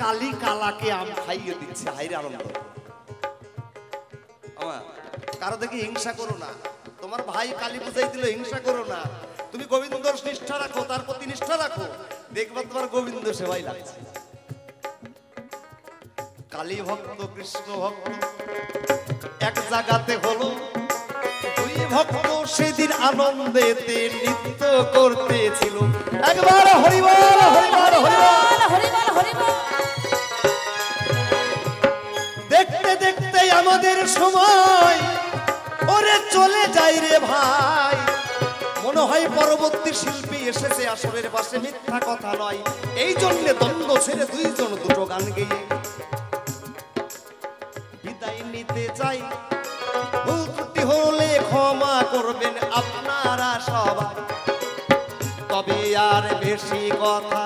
কালী কালাকে আম খাইয়ে দিচ্ছে, হাইরে আনন্দ। আমার কারো দেখে হিংসা করো না, তোমার ভাই কালী পূজাই দিল, হিংসা করো না। তুমি গোবিন্দর নিষ্ঠা রাখো, তার প্রতি নিষ্ঠা রাখো, দেখবা তোমার গোবিন্দ সেবাই লাগছে। কালী ভক্ত কৃষ্ণ ভক্ত এক জায়গাতে হলো, দুই ভক্ত সেদিন আনন্দেতে নৃত্য করতেছিল। একবার হরিবল হরিবল হরিবল। দেখতে দেখতে আমাদের সময় ওরে চলে যাই রে ভাই, মনে হয় পরবর্তী শিল্পী এসেছে আসরের পাশে, মিথ্যা কথা নয়। এই জন্য দ্বন্দ্ব ছেড়ে দুইজন দুটো গান গেয়ে বিদায় নিতে চাই। ভুল ত্রুটি হলে ক্ষমা করবেন আপনারা সবাই, তবে আর বেশি কথা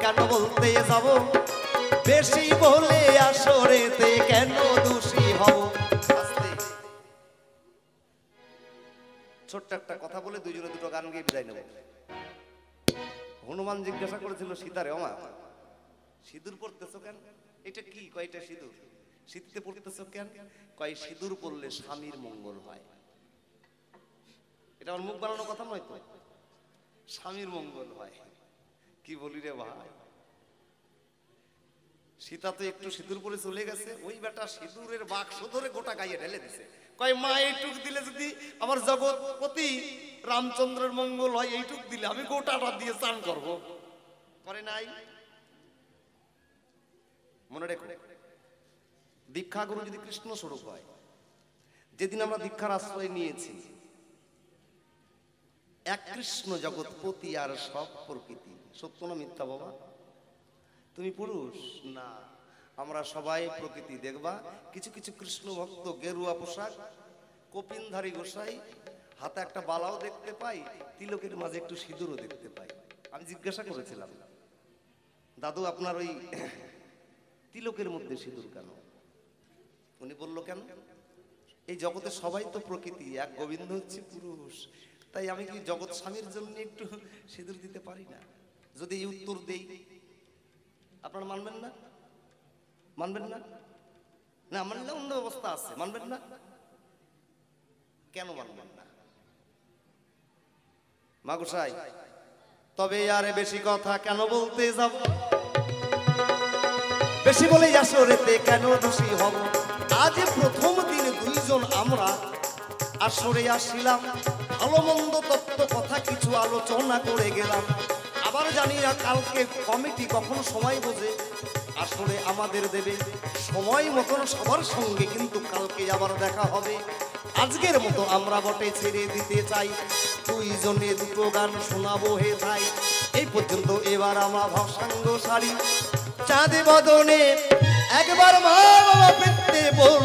কেন বলতে যাব, বেশি বলে আসরেতে কেন দোষী হব। ছোট্ট একটা কথা বলে দুইজনে দুটো গান গিয়ে বিদায় নেব। হনুমান জিজ্ঞাসা করেছিল সীতারে, ওমা সিঁদুর পড়তেছো কেন? এটা কি? কয়টা সিঁদুর শীতে পড়তেছো কেন? কয় সিঁদুর পড়লে স্বামীর মঙ্গল হয়। এটা আমার মুখ বানানো কথা নয় তো, স্বামীর মঙ্গল হয়। কি বলি রে ভাই, সীতা তো একটু সিঁদুর পরে চলে গেছে, ওই বেটা সিঁদুরের বাক্স ধরে গোটা গায়ে ঢেলে দিছে। কয় মা এইটুক দিলে যদি আমার জগৎপতি রামচন্দ্রের মঙ্গল হয়, এইটুক দিলে আমি গোটাটা দিয়ে চান করব। করে নাই। মনে রেখো, দীক্ষা গুরু যদি কৃষ্ণ স্বরূপ হয়, যেদিন আমরা দীক্ষার আশ্রয় নিয়েছি, এক কৃষ্ণ জগৎপতি আর সব প্রকৃতি। সত্য না মিথ্যা বাবা? তুমি পুরুষ না, আমরা সবাই প্রকৃতি। দেখবা কিছু কিছু কৃষ্ণ ভক্ত গেরুয়া পোশাক, কপিনধারী গোসাই, হাতে একটা বালাও দেখতে পাই, তিলকের মাঝে একটু সিঁদুরও দেখতে পাই। আমি জিজ্ঞাসা করেছিলাম, দাদু আপনার ওই তিলকের মধ্যে সিঁদুর কেন? উনি বলল, কেন? এই জগতে সবাই তো প্রকৃতি, এক গোবিন্দ হচ্ছে পুরুষ, তাই আমি কি জগৎ স্বামীর জন্য একটু সিঁদুর দিতে পারি না? যদি এই উত্তর দেই আপনারা মানবেন না? মানবেন না? না মানলে অন্য অবস্থা আছে, মানবেন না? কেন মানবেন না? মা গোসাই, তবে আর বেশি কথা কেন বলতে যাব, বেশি বলে আসরেতে কেন দোষী হব। আজ প্রথম দিন দুইজন আমরা আসরে আসিলাম, ভালো মন্দ তত্ত্ব কথা কিছু আলোচনা করে গেলাম। আবার জানি না কালকে কমিটি কখন সময় বোঝে আসলে আমাদের দেবে, সময় মতন সবার সঙ্গে কিন্তু কালকে আবার দেখা হবে। আজকের মতো আমরা বটে ছেড়ে দিতে চাই, দুইজনে দুটো গান শোনাবো হে ভাই। এই পর্যন্ত। এবার আমার ভবসাঙ্গ শাড়ি চাঁদে বদনে একবার মা বাবা পেতে বল